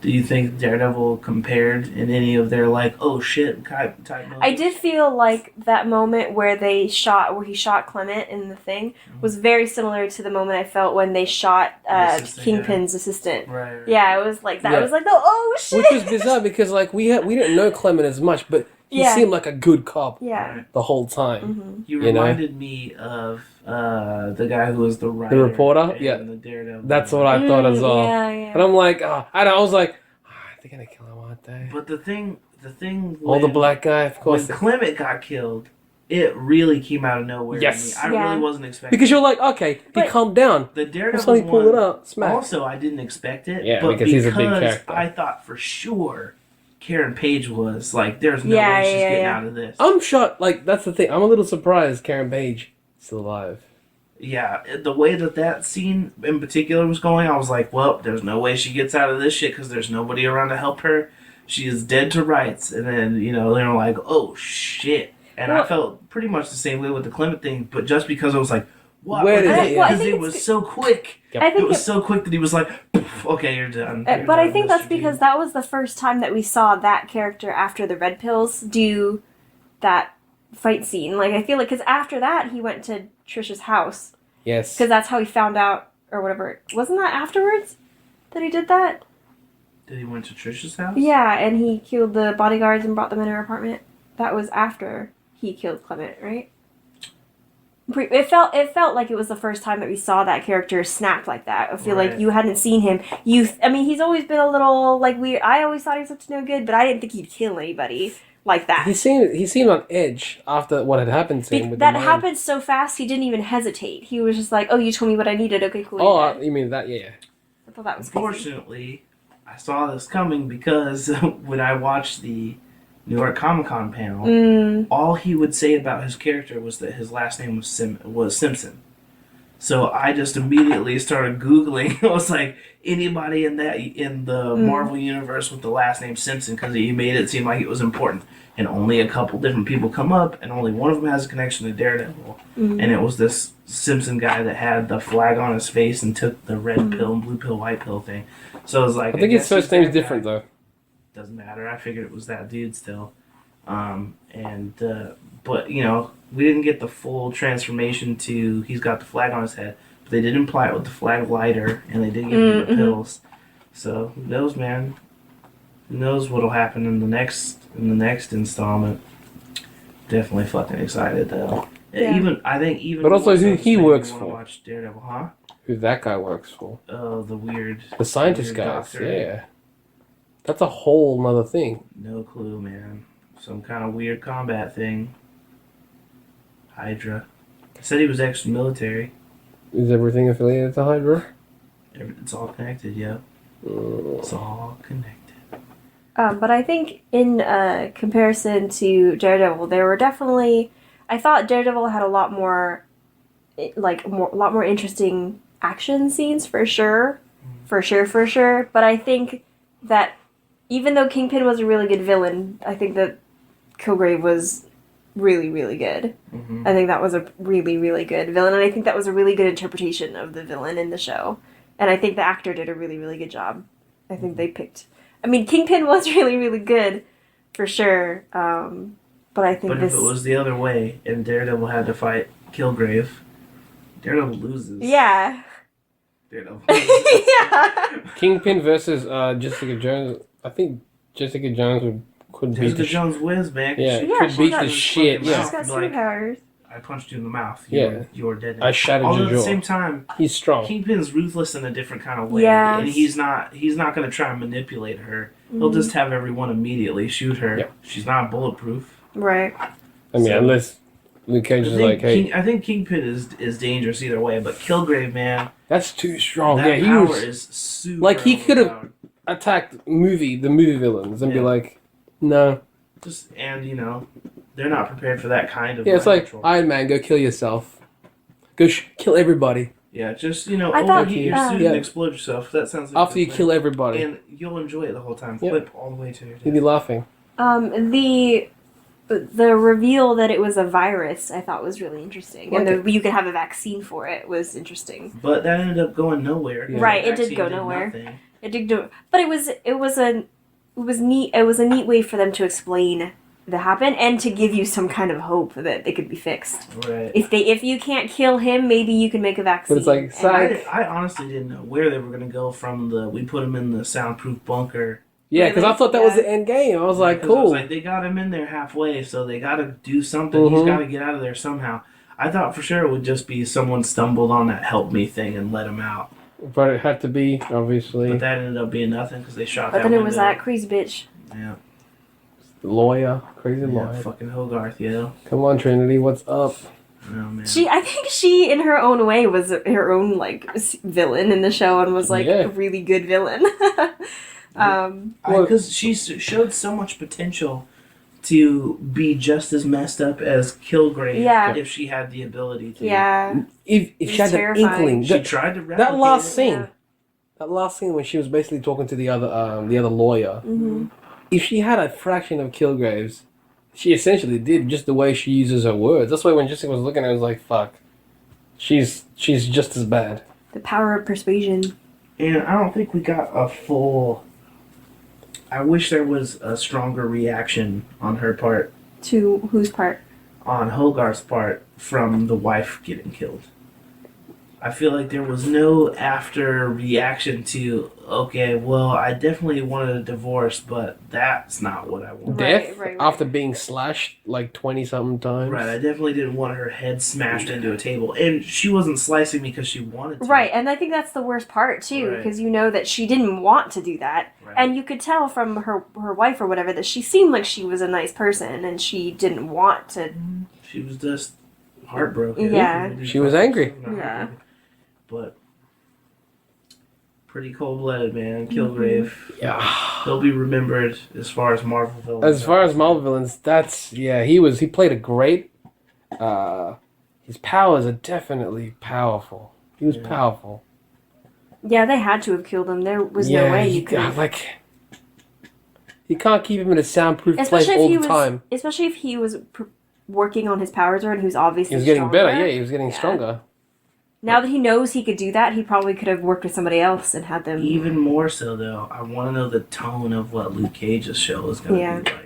Speaker 3: Do you think Daredevil compared in any of their like oh shit type moments?
Speaker 4: I did feel like that moment where he shot Clement in the thing was very similar to the moment I felt when they shot
Speaker 3: The assistant
Speaker 4: Kingpin's assistant.
Speaker 3: Right.
Speaker 4: Yeah, it was like that.
Speaker 2: Yeah.
Speaker 4: It was like the oh shit.
Speaker 2: Which was bizarre because like we didn't know Clement as much, but he
Speaker 4: Yeah.
Speaker 2: seemed like a good cop
Speaker 4: Yeah.
Speaker 3: Right.
Speaker 2: the whole time.
Speaker 4: hmm
Speaker 3: You
Speaker 2: You know?
Speaker 3: reminded me of the guy who was the writer.
Speaker 2: The reporter?
Speaker 3: in
Speaker 2: Yeah.
Speaker 3: The Daredevil.
Speaker 2: That's what I thought as well.
Speaker 4: Yeah, yeah.
Speaker 2: And I'm like, I was like, they're gonna kill him, aren't they?
Speaker 3: But the thing,
Speaker 2: All the
Speaker 3: when-
Speaker 2: black guy, of
Speaker 3: When
Speaker 2: course.
Speaker 3: Clement got killed, it really came out of nowhere.
Speaker 2: Yes.
Speaker 3: To me. I
Speaker 4: Yeah.
Speaker 3: really wasn't expecting.
Speaker 2: Because you're like, okay, he
Speaker 4: But-
Speaker 2: calmed down.
Speaker 3: the Daredevil
Speaker 2: That's when he pulled
Speaker 3: one,
Speaker 2: it out, smack.
Speaker 3: Also, I didn't expect it.
Speaker 2: Yeah,
Speaker 3: but
Speaker 2: because he's a big character.
Speaker 3: I thought for sure Karen Page was like, "There's no
Speaker 4: Yeah,
Speaker 3: way she's
Speaker 4: yeah,
Speaker 3: getting
Speaker 4: yeah.
Speaker 3: out of this."
Speaker 2: I'm shocked. Like that's the thing. I'm a little surprised Karen Page is still alive.
Speaker 3: Yeah, the way that scene in particular was going, I was like, "Well, there's no way she gets out of this shit because there's nobody around to help her. She is dead to rights." And then they're like, "Oh shit!" And I
Speaker 4: Well-
Speaker 3: felt pretty much the same way with the Clement thing, but just because I was like, "What?"
Speaker 2: Where did
Speaker 3: Because
Speaker 2: it-
Speaker 4: Well, I
Speaker 3: it
Speaker 4: think
Speaker 3: was
Speaker 4: it's-
Speaker 3: so quick.
Speaker 2: Yep.
Speaker 4: I think
Speaker 3: It was so quick that he was like, "Poof, "Okay, you're done." You're
Speaker 4: but I
Speaker 3: done,
Speaker 4: think that's
Speaker 3: Mr.
Speaker 4: because
Speaker 3: G."
Speaker 4: that was the first time that we saw that character after the red pills do that fight scene. Like I feel like because after that he went to Trisha's house
Speaker 2: Yes.
Speaker 4: because that's how he found out or whatever. Wasn't that afterwards that he did that?
Speaker 3: Did he went to Trisha's house?
Speaker 4: Yeah, and he killed the bodyguards and brought them in her apartment. That was after he killed Clement, right? It felt like it was the first time that we saw that character snap like that. I feel like
Speaker 3: Right.
Speaker 4: you hadn't seen him. I mean, he's always been a little like weird. I always thought he was up to no good, but I didn't think he'd kill anybody like that.
Speaker 2: He seemed on edge after what had happened to him. With
Speaker 4: That
Speaker 2: the mine.
Speaker 4: happened so fast, he didn't even hesitate. He was just like, "Oh, you told me what I needed. Okay, cool."
Speaker 2: Oh,
Speaker 4: you're dead."
Speaker 2: you mean that? Yeah.
Speaker 4: I thought that was crazy.
Speaker 3: Unfortunately, I saw this coming because when I watched the New York Comic Con panel, all he would say about his character was that his last name was Simpson. So I just immediately started Googling. I was like, anybody in the Marvel universe with the last name Simpson, because he made it seem like it was important. And only a couple different people come up, and only one of them has a connection to Daredevil. And it was this Simpson guy that had the flag on his face and took the red pill and blue pill, white pill thing. So it was like,
Speaker 2: I think his first name's different though.
Speaker 3: Doesn't matter. I figured it was that dude still. But you know, we didn't get the full transformation to he's got the flag on his head. But they did imply it with the flag lighter, and they did give him the pills. So who knows, man? Who knows what'll happen in the next installment? Definitely fucking excited though.
Speaker 4: Yeah.
Speaker 3: I think even.
Speaker 2: But also who
Speaker 3: more so
Speaker 2: he
Speaker 3: saying
Speaker 2: works
Speaker 3: you wanna
Speaker 2: for.
Speaker 3: Watch Daredevil, huh?
Speaker 2: Who that guy works for.
Speaker 3: The weird.
Speaker 2: The scientist
Speaker 3: weird
Speaker 2: guys,
Speaker 3: doctor.
Speaker 2: yeah. That's a whole nother thing.
Speaker 3: No clue, man. Some kind of weird combat thing. Hydra. Said he was ex-military.
Speaker 2: Is everything affiliated to Hydra?
Speaker 3: It's all connected, yeah. It's all connected.
Speaker 4: But I think in comparison to Daredevil, there were definitely. I thought Daredevil had a lot more interesting action scenes for sure. But I think that even though Kingpin was a really good villain, I think that Kilgrave was really, really good.
Speaker 3: Mm-hmm.
Speaker 4: I think that was a really, really good villain, and I think that was a really good interpretation of the villain in the show. And I think the actor did a really, really good job. I think they picked. I mean, Kingpin was really, really good, for sure. But I think
Speaker 3: if it was the other way and Daredevil had to fight Kilgrave, Daredevil loses.
Speaker 4: Yeah.
Speaker 3: Daredevil.
Speaker 4: Yeah.
Speaker 2: Kingpin versus Jessica Jones. I think Jessica Jones could beat
Speaker 3: Jessica
Speaker 2: the
Speaker 3: Jones wins, man.
Speaker 2: Yeah,
Speaker 4: Yeah,
Speaker 2: could
Speaker 4: she's
Speaker 2: beat
Speaker 4: got-
Speaker 2: the shit.
Speaker 3: Yeah.
Speaker 2: Yeah,
Speaker 4: She's got
Speaker 3: Like-
Speaker 4: superpowers.
Speaker 3: I punched you in the mouth.
Speaker 2: Yeah.
Speaker 3: You're dead.
Speaker 2: I shattered
Speaker 3: Although
Speaker 2: your
Speaker 3: at the
Speaker 2: jaw.
Speaker 3: same time,
Speaker 2: He's strong.
Speaker 3: Kingpin's ruthless in a different kind of way.
Speaker 4: Yes.
Speaker 3: And he's not going to try and manipulate her. He'll just have everyone immediately shoot her.
Speaker 2: Yep.
Speaker 3: She's not bulletproof.
Speaker 4: Right.
Speaker 2: I mean,
Speaker 3: So-
Speaker 2: unless Luke Cage is like, hey,
Speaker 3: I think Kingpin is dangerous either way, but Kilgrave, man,
Speaker 2: that's too strong.
Speaker 3: that
Speaker 2: Yeah, he
Speaker 3: power
Speaker 2: was
Speaker 3: is super.
Speaker 2: like, he could've-
Speaker 3: overpowered.
Speaker 2: attacked the movie villains and be
Speaker 3: Yeah.
Speaker 2: like, no.
Speaker 3: And they're not prepared for that kind of.
Speaker 2: Yeah, it's
Speaker 3: mind
Speaker 2: like
Speaker 3: control.
Speaker 2: Iron Man, go kill yourself. Go kill everybody
Speaker 3: Yeah, just
Speaker 4: I thought-
Speaker 3: overheat your
Speaker 4: yeah.
Speaker 3: suit
Speaker 2: Yeah.
Speaker 3: and explode yourself. That sounds like
Speaker 2: after you
Speaker 3: the
Speaker 2: kill
Speaker 3: plan.
Speaker 2: everybody.
Speaker 3: And you'll enjoy it the whole time.
Speaker 2: Yep.
Speaker 3: Flip all the way to your
Speaker 2: You'd be
Speaker 3: death.
Speaker 2: laughing.
Speaker 4: The reveal that it was a virus, I thought was really interesting, and
Speaker 2: Okay.
Speaker 4: you could have a vaccine for it was interesting.
Speaker 3: But that ended up going nowhere.
Speaker 2: Yeah.
Speaker 4: Right,
Speaker 3: The
Speaker 4: it did
Speaker 3: vaccine
Speaker 4: go nowhere.
Speaker 3: nothing.
Speaker 4: It did do, but it was neat. It was a neat way for them to explain that happened and to give you some kind of hope that it could be fixed.
Speaker 3: Right.
Speaker 4: If you can't kill him, maybe you can make a vaccine.
Speaker 2: But it's like,
Speaker 4: And-
Speaker 2: psych.
Speaker 3: I honestly didn't know where they were going to go from we put him in the soundproof bunker.
Speaker 2: Yeah, because I
Speaker 4: Really?
Speaker 2: thought that was
Speaker 4: Yeah.
Speaker 2: the end game. I was like,
Speaker 3: Because I was
Speaker 2: cool.
Speaker 3: like, they got him in there halfway, so they got to do something. He's
Speaker 2: Mhm.
Speaker 3: got to get out of there somehow. I thought for sure it would just be someone stumbled on that help me thing and let him out.
Speaker 2: But it had to be, obviously,
Speaker 3: But that ended up being nothing because they shot
Speaker 4: But
Speaker 3: that
Speaker 4: then it was
Speaker 3: window.
Speaker 4: that crazy bitch.
Speaker 3: Yeah.
Speaker 2: lawyer, crazy
Speaker 3: Yeah,
Speaker 2: lawyer.
Speaker 3: fucking Hogarth, yeah.
Speaker 2: Come on, Trinity, what's up?
Speaker 3: Oh, man.
Speaker 4: I think she, in her own way, was her own villain in the show and was
Speaker 2: Yeah.
Speaker 4: a really good villain.
Speaker 3: Because she showed so much potential to be just as messed up as Kilgrave
Speaker 4: Yeah.
Speaker 3: if she had the ability to.
Speaker 4: Yeah.
Speaker 2: If
Speaker 4: It's
Speaker 2: she had an
Speaker 4: terrifying.
Speaker 2: inkling,
Speaker 3: She
Speaker 2: that,
Speaker 3: tried to replicate
Speaker 2: that last
Speaker 3: it.
Speaker 2: scene,
Speaker 4: Yeah.
Speaker 2: that last scene when she was basically talking to the other lawyer.
Speaker 4: Mm-hmm.
Speaker 2: If she had a fraction of Kilgrave's, she essentially did, just the way she uses her words. That's why when Jessica was looking at it, I was like, fuck. She's just as bad.
Speaker 4: The power of persuasion.
Speaker 3: And I don't think we got a full. I wish there was a stronger reaction on her part,
Speaker 4: To whose part?
Speaker 3: on Hogarth's part, from the wife getting killed. I feel like there was no after reaction to, okay, well, I definitely wanted a divorce, but that's not what I wanted.
Speaker 4: Right,
Speaker 2: Death
Speaker 4: right.
Speaker 2: after being slashed like 20-something times.
Speaker 3: Right, I definitely didn't want her head smashed into a table. And she wasn't slicing me because she wanted to.
Speaker 4: Right, and I think that's the worst part too,
Speaker 3: Right.
Speaker 4: because you know that she didn't want to do that,
Speaker 3: Right.
Speaker 4: and you could tell from her wife or whatever that she seemed like she was a nice person and she didn't want to.
Speaker 3: She was just heartbroken.
Speaker 4: Yeah.
Speaker 2: She was angry.
Speaker 4: Yeah.
Speaker 3: But pretty cold-blooded, man. Kilgrave.
Speaker 2: Yeah.
Speaker 3: He'll be remembered as far as Marvel villains.
Speaker 2: As far as Marvel villains, he played a great His powers are definitely powerful. He was powerful.
Speaker 4: Yeah, they had to have killed him. There was no way you could.
Speaker 2: You can't keep him in a soundproof place
Speaker 4: Especially
Speaker 2: all
Speaker 4: if he
Speaker 2: the
Speaker 4: was,
Speaker 2: time.
Speaker 4: especially if he was working on his powers, and he was obviously
Speaker 2: He was getting
Speaker 4: stronger.
Speaker 2: better. Yeah, he was getting stronger.
Speaker 4: Now that he knows he could do that, he probably could have worked with somebody else and had them.
Speaker 3: Even more so, though, I want to know the tone of what Luke Cage's show is going to be like.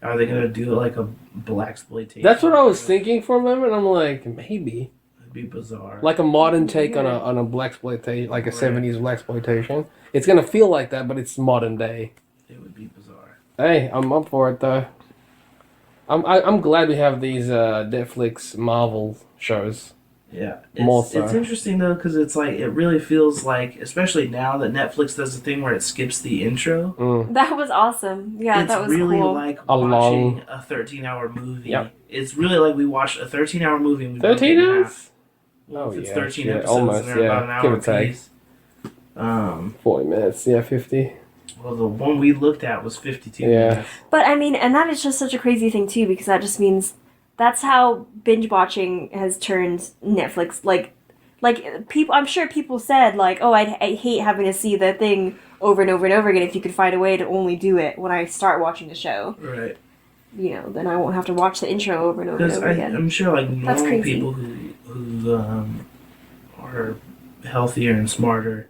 Speaker 3: Are they going to do like a blaxploitation?
Speaker 2: That's what I was thinking for a moment. I'm like, maybe.
Speaker 3: It'd be bizarre.
Speaker 2: Like a modern take on a blaxploitation, like a 70s blaxploitation. It's gonna feel like that, but it's modern day.
Speaker 3: It would be bizarre.
Speaker 2: Hey, I'm up for it though. I'm glad we have these Netflix Marvel shows.
Speaker 3: Yeah,
Speaker 2: More so.
Speaker 3: It's interesting though because it's like it really feels like, especially now that Netflix does the thing where it skips the intro.
Speaker 4: That was awesome. Yeah,
Speaker 3: It's
Speaker 4: that was
Speaker 3: really
Speaker 4: cool.
Speaker 3: like
Speaker 2: A
Speaker 3: watching a 13-hour movie.
Speaker 2: Yep.
Speaker 3: It's really like we watched a 13-hour movie. And we
Speaker 2: 13 hours?
Speaker 3: Well,
Speaker 2: Oh,
Speaker 3: if it's
Speaker 2: yeah,
Speaker 3: 13
Speaker 2: shit,
Speaker 3: episodes,
Speaker 2: almost,
Speaker 3: they're about an
Speaker 2: yeah,
Speaker 3: hour
Speaker 2: give or take.
Speaker 3: apiece.
Speaker 2: 40 minutes, yeah, 50.
Speaker 3: Well, the one we looked at was 52
Speaker 2: Yeah.
Speaker 3: minutes.
Speaker 4: But I mean, and that is just such a crazy thing too, because that just means that's how binge watching has turned Netflix. Like people, I'm sure people said like, "Oh, I hate having to see the thing over and over and over again. If you could find a way to only do it when I start watching the show,
Speaker 3: Right.
Speaker 4: you know, then I won't have to watch the intro over and over and
Speaker 3: Because
Speaker 4: over again."
Speaker 3: I'm sure like
Speaker 4: That's
Speaker 3: normal
Speaker 4: crazy.
Speaker 3: people who are healthier and smarter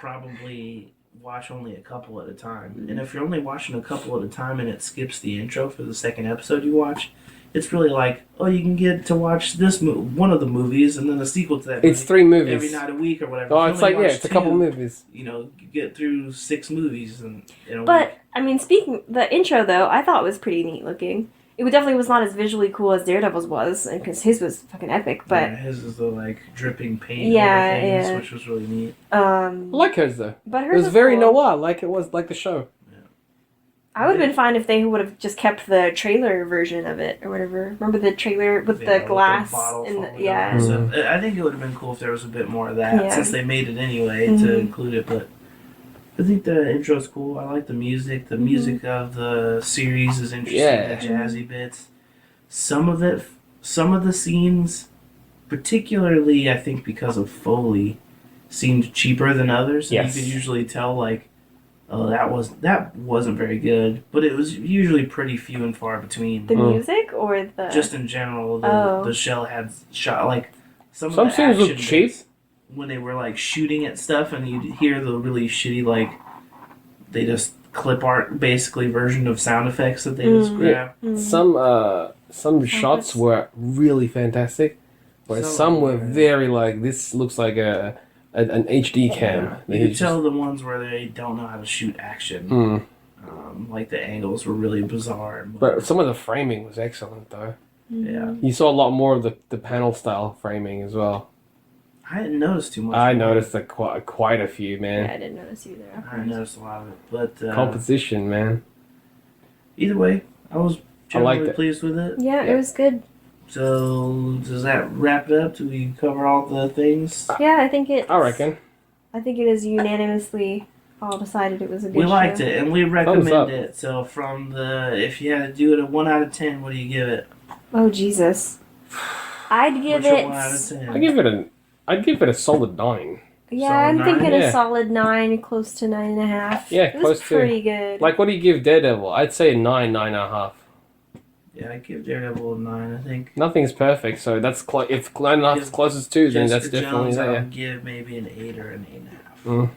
Speaker 3: probably watch only a couple at a time. And if you're only watching a couple at a time and it skips the intro for the second episode you watch, it's really like, oh, you can get to watch this one of the movies and then a sequel to that.
Speaker 2: It's
Speaker 3: movie
Speaker 2: 3 movies.
Speaker 3: every night a week or whatever.
Speaker 2: Oh,
Speaker 3: If you
Speaker 2: it's
Speaker 3: only
Speaker 2: like, yeah,
Speaker 3: watch
Speaker 2: it's a couple
Speaker 3: 2,
Speaker 2: movies.
Speaker 3: You know, you get through 6 movies in a
Speaker 4: But
Speaker 3: week.
Speaker 4: I mean, speaking the intro though, I thought was pretty neat looking. It definitely was not as visually cool as Daredevil's was, and because his was fucking epic. But
Speaker 3: Yeah, his is the like dripping paint
Speaker 4: Yeah,
Speaker 3: over things,
Speaker 4: yeah.
Speaker 3: which was really neat.
Speaker 2: I like hers though.
Speaker 4: but
Speaker 2: It
Speaker 4: hers
Speaker 2: was very
Speaker 4: cool.
Speaker 2: noir, like it was like the show.
Speaker 4: I would have been fine if they would have just kept the trailer version of it or whatever. Remember the trailer with
Speaker 3: Yeah,
Speaker 4: the glass
Speaker 3: bottle
Speaker 4: and
Speaker 3: falling
Speaker 4: yeah.
Speaker 3: over. So, I think it would have been cool if there was a bit more of that,
Speaker 4: Yeah.
Speaker 3: since they made it anyway
Speaker 4: Mhm.
Speaker 3: to include it. But I think the intro's cool. I like the music. The music of the series is interesting.
Speaker 2: Yeah.
Speaker 3: The jazzy bits. Some of the scenes, particularly I think because of Foley, seemed cheaper than others. And
Speaker 2: Yes.
Speaker 3: you could usually tell like, oh, that wasn't very good. But it was usually pretty few and far between.
Speaker 4: The music or the
Speaker 3: Just in general,
Speaker 4: Oh.
Speaker 3: the shell had shot like some
Speaker 2: Some
Speaker 3: of the
Speaker 2: scenes look
Speaker 3: action
Speaker 2: cheap.
Speaker 3: bits when they were like shooting at stuff, and you'd hear the really shitty like they just clip art basically version of sound effects that they just grab.
Speaker 2: Some shots were really fantastic, but some were very like, this looks like an HD cam.
Speaker 3: Yeah. You could tell the ones where they don't know how to shoot action. Like the angles were really bizarre.
Speaker 2: But some of the framing was excellent though.
Speaker 3: Yeah,
Speaker 2: You saw a lot more of the panel style framing as well.
Speaker 3: I didn't notice too much.
Speaker 2: I
Speaker 3: more.
Speaker 2: noticed quite a few,
Speaker 4: Yeah,
Speaker 2: man.
Speaker 4: I didn't notice either.
Speaker 3: I noticed a lot of it, but
Speaker 2: Composition, man.
Speaker 3: either way, I was
Speaker 2: I liked
Speaker 3: generally
Speaker 2: it.
Speaker 3: pleased with it.
Speaker 4: Yeah, it was good.
Speaker 3: So does that wrap it up? Do we cover all the things?
Speaker 4: Yeah, I think it.
Speaker 2: I reckon.
Speaker 4: I think it is unanimously all decided it was a good
Speaker 3: We
Speaker 4: show.
Speaker 3: liked it and we
Speaker 2: up.
Speaker 3: recommend it. So from if you had to do it a 1 out of 10, what do you give it?
Speaker 4: Oh Jesus! I'd give
Speaker 3: What's your
Speaker 4: it.
Speaker 3: 1 out of 10?
Speaker 2: I'd give it a solid 9.
Speaker 4: Yeah,
Speaker 3: Solid
Speaker 4: I'm
Speaker 3: 9?
Speaker 4: thinking
Speaker 2: Yeah.
Speaker 4: a solid 9, close to 9.5.
Speaker 2: Yeah,
Speaker 4: it was
Speaker 2: close to-
Speaker 4: pretty good.
Speaker 2: Like, what do you give Daredevil? I'd say a 9, 9.5.
Speaker 3: Yeah, I give Daredevil a 9. I think.
Speaker 2: Nothing's perfect, so that's if 9.5 is closest to, then that's
Speaker 3: Jessica
Speaker 2: definitely
Speaker 3: Jones, I
Speaker 2: there.
Speaker 3: would give maybe an 8 or an 8.5.
Speaker 2: Mm.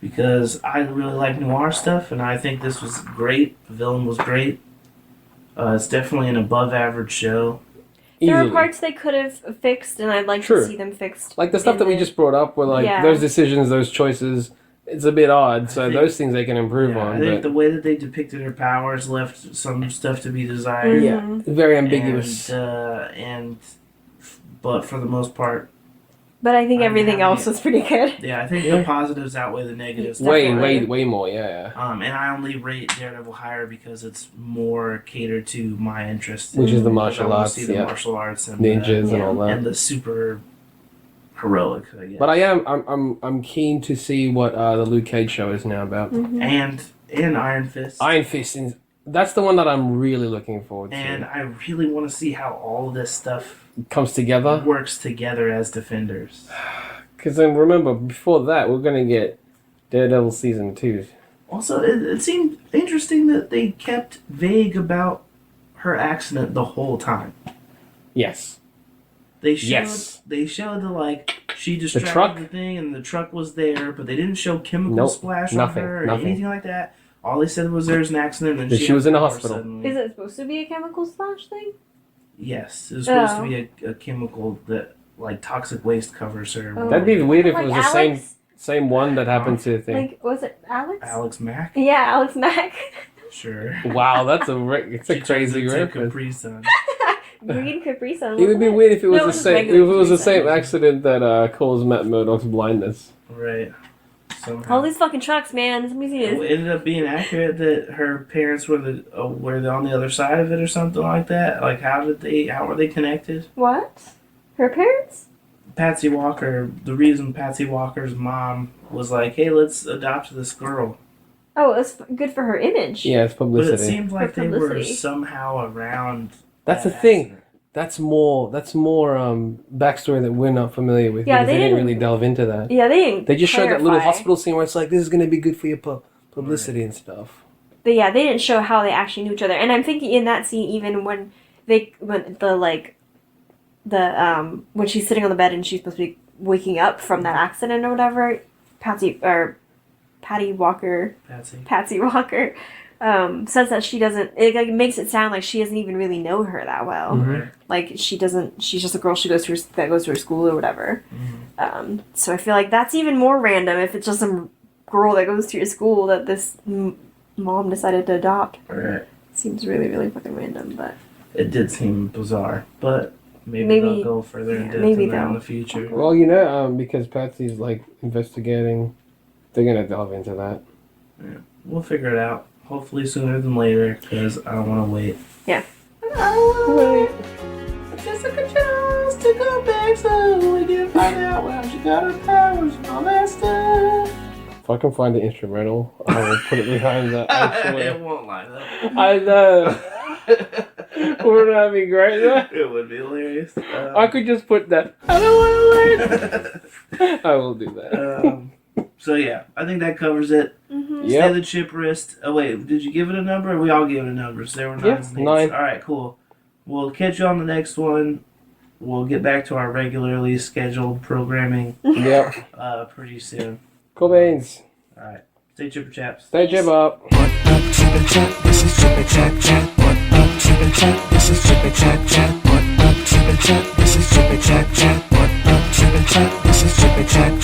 Speaker 3: Because I really like noir stuff, and I think this was great. The villain was great. It's definitely an above average show.
Speaker 4: there are
Speaker 2: Easily.
Speaker 4: parts they could have fixed, and I'd like
Speaker 2: True.
Speaker 4: to see them fixed.
Speaker 2: Like the stuff
Speaker 4: in
Speaker 2: that we just brought up, were like
Speaker 4: Yeah.
Speaker 2: those decisions, those choices. It's a bit odd, so
Speaker 3: I think-
Speaker 2: those things they can improve
Speaker 3: Yeah,
Speaker 2: on.
Speaker 3: I think
Speaker 2: But
Speaker 3: the way that they depicted her powers left some stuff to be desired.
Speaker 2: yeah,
Speaker 4: Mhm.
Speaker 2: very ambiguous.
Speaker 3: But for the most part,
Speaker 4: But I think
Speaker 3: I'm
Speaker 4: everything
Speaker 3: happy.
Speaker 4: else was pretty good.
Speaker 3: yeah, I think
Speaker 2: Yeah.
Speaker 3: the positives outweigh the negatives.
Speaker 4: Definitely.
Speaker 2: way more. Yeah.
Speaker 3: And I only rate Daredevil higher because it's more catered to my interest.
Speaker 2: Which is the
Speaker 3: I
Speaker 2: martial
Speaker 3: wanna
Speaker 2: arts,
Speaker 3: see the
Speaker 2: yeah.
Speaker 3: martial arts and
Speaker 2: Ninjas and
Speaker 4: Yeah.
Speaker 2: all that.
Speaker 3: and the super heroic. I guess.
Speaker 2: But I'm keen to see what the Luke Cage show is now about.
Speaker 4: Mhm.
Speaker 3: and Iron Fist.
Speaker 2: Iron Fist That's the one that I'm really looking forward to.
Speaker 3: And I really want to see how all of this stuff
Speaker 2: Comes together.
Speaker 3: works together as Defenders.
Speaker 2: Because then remember, before that, we're going to get Daredevil Season 2.
Speaker 3: Also, it seemed interesting that they kept vague about her accident the whole time.
Speaker 2: Yes.
Speaker 3: They showed
Speaker 2: Yes.
Speaker 3: they showed the like she distracted
Speaker 2: truck?
Speaker 3: the thing and the truck was there, but they didn't show chemical splash
Speaker 2: nothing,
Speaker 3: on her or
Speaker 2: nothing.
Speaker 3: anything like that. All they said was there's an accident and
Speaker 2: That she was in a hospital.
Speaker 3: Suddenly.
Speaker 4: Is it supposed to be a chemical splash thing?
Speaker 3: Yes, it was supposed to be a chemical that like toxic waste covers her.
Speaker 4: Oh.
Speaker 2: That'd be weird if
Speaker 4: Like
Speaker 2: it was
Speaker 4: Alex?
Speaker 2: the same one that happened to the thing.
Speaker 4: Like, was it Alex?
Speaker 3: Alex Mack.
Speaker 4: Yeah, Alex Mack.
Speaker 3: Sure.
Speaker 2: Wow, that's it's a
Speaker 3: She
Speaker 2: crazy
Speaker 3: turns into
Speaker 2: reference.
Speaker 3: Capri Sun.
Speaker 4: Green Capri Sun.
Speaker 2: It would be weird if it was
Speaker 4: No,
Speaker 2: the
Speaker 4: it was
Speaker 2: same. If
Speaker 4: regular
Speaker 2: it was the
Speaker 4: Capri Sun.
Speaker 2: same accident that caused Matt Murdock's blindness.
Speaker 3: Right. Somehow.
Speaker 4: All these fucking trucks, man. Somebody's
Speaker 3: It
Speaker 4: need
Speaker 3: ended up being accurate that her parents were on the other side of it or something like that. Like how were they connected?
Speaker 4: What? Her parents?
Speaker 3: Patsy Walker, the reason Patsy Walker's mom was like, "Hey, let's adopt this girl,"
Speaker 4: Oh, it was good for her image.
Speaker 2: Yeah, it's
Speaker 3: but
Speaker 2: publicity.
Speaker 3: it seemed like
Speaker 4: For
Speaker 3: they were
Speaker 4: publicity.
Speaker 3: somehow around.
Speaker 2: That's the
Speaker 3: that
Speaker 2: thing.
Speaker 3: accident.
Speaker 2: That's more backstory that we're not familiar with.
Speaker 4: Yeah,
Speaker 2: because
Speaker 4: they
Speaker 2: didn't
Speaker 4: didn't-
Speaker 2: really delve into that.
Speaker 4: Yeah, they didn't.
Speaker 2: They just showed that little
Speaker 4: clarify.
Speaker 2: hospital scene where it's like, this is going to be good for your publicity and stuff.
Speaker 4: But yeah, they didn't show how they actually knew each other. And I'm thinking in that scene, even when she's sitting on the bed and she's supposed to be waking up from that accident or whatever, Patsy Walker says that she doesn't. It like makes it sound like she doesn't even really know her that well.
Speaker 2: Mhm.
Speaker 4: Like she doesn't. She's just a girl that goes to her school or whatever. So I feel like that's even more random if it's just some girl that goes to your school that this mom decided to adopt.
Speaker 3: Right.
Speaker 4: Seems really, really fucking random, but
Speaker 3: It did seem bizarre, but maybe
Speaker 4: Maybe-
Speaker 3: they'll go further in
Speaker 4: yeah,
Speaker 3: depth
Speaker 4: maybe
Speaker 3: in that in
Speaker 4: they'll.
Speaker 3: the future.
Speaker 2: Well, because Patsy's like investigating, they're going to delve into that.
Speaker 3: We'll figure it out. Hopefully sooner than later, because I don't want to wait.
Speaker 4: Yeah.
Speaker 3: Oh, Jessica Jones to go back so we can find out how she got her powers and all that stuff.
Speaker 2: If I can find the instrumental, I will put it behind that. I
Speaker 3: It
Speaker 2: swear.
Speaker 3: won't line up.
Speaker 2: I know. Wouldn't that be great though?
Speaker 3: It would be hilarious.
Speaker 2: I could just put that. I don't want to wait. I will do that.
Speaker 3: So yeah, I think that covers it.
Speaker 4: Mm-hmm.
Speaker 3: Stay
Speaker 2: Yep.
Speaker 3: the chip wrist. Oh wait, did you give it a number? Or we all gave it a number. So there were 9
Speaker 2: Yeah,
Speaker 3: and 8s.
Speaker 2: 9.
Speaker 3: All right, cool. We'll catch you on the next one. We'll get back to our regularly scheduled programming
Speaker 2: Yep.
Speaker 3: pretty soon.
Speaker 2: Cool beans.
Speaker 3: All right, stay chipper chaps.
Speaker 2: Stay jib up.
Speaker 1: What up, Chipper Chat? This is Chipper Chat Chat. What up, Chipper Chat? This is Chipper Chat Chat. What up, Chipper Chat? This is Chipper Chat Chat. What up, Chipper Chat? This is Chipper Chat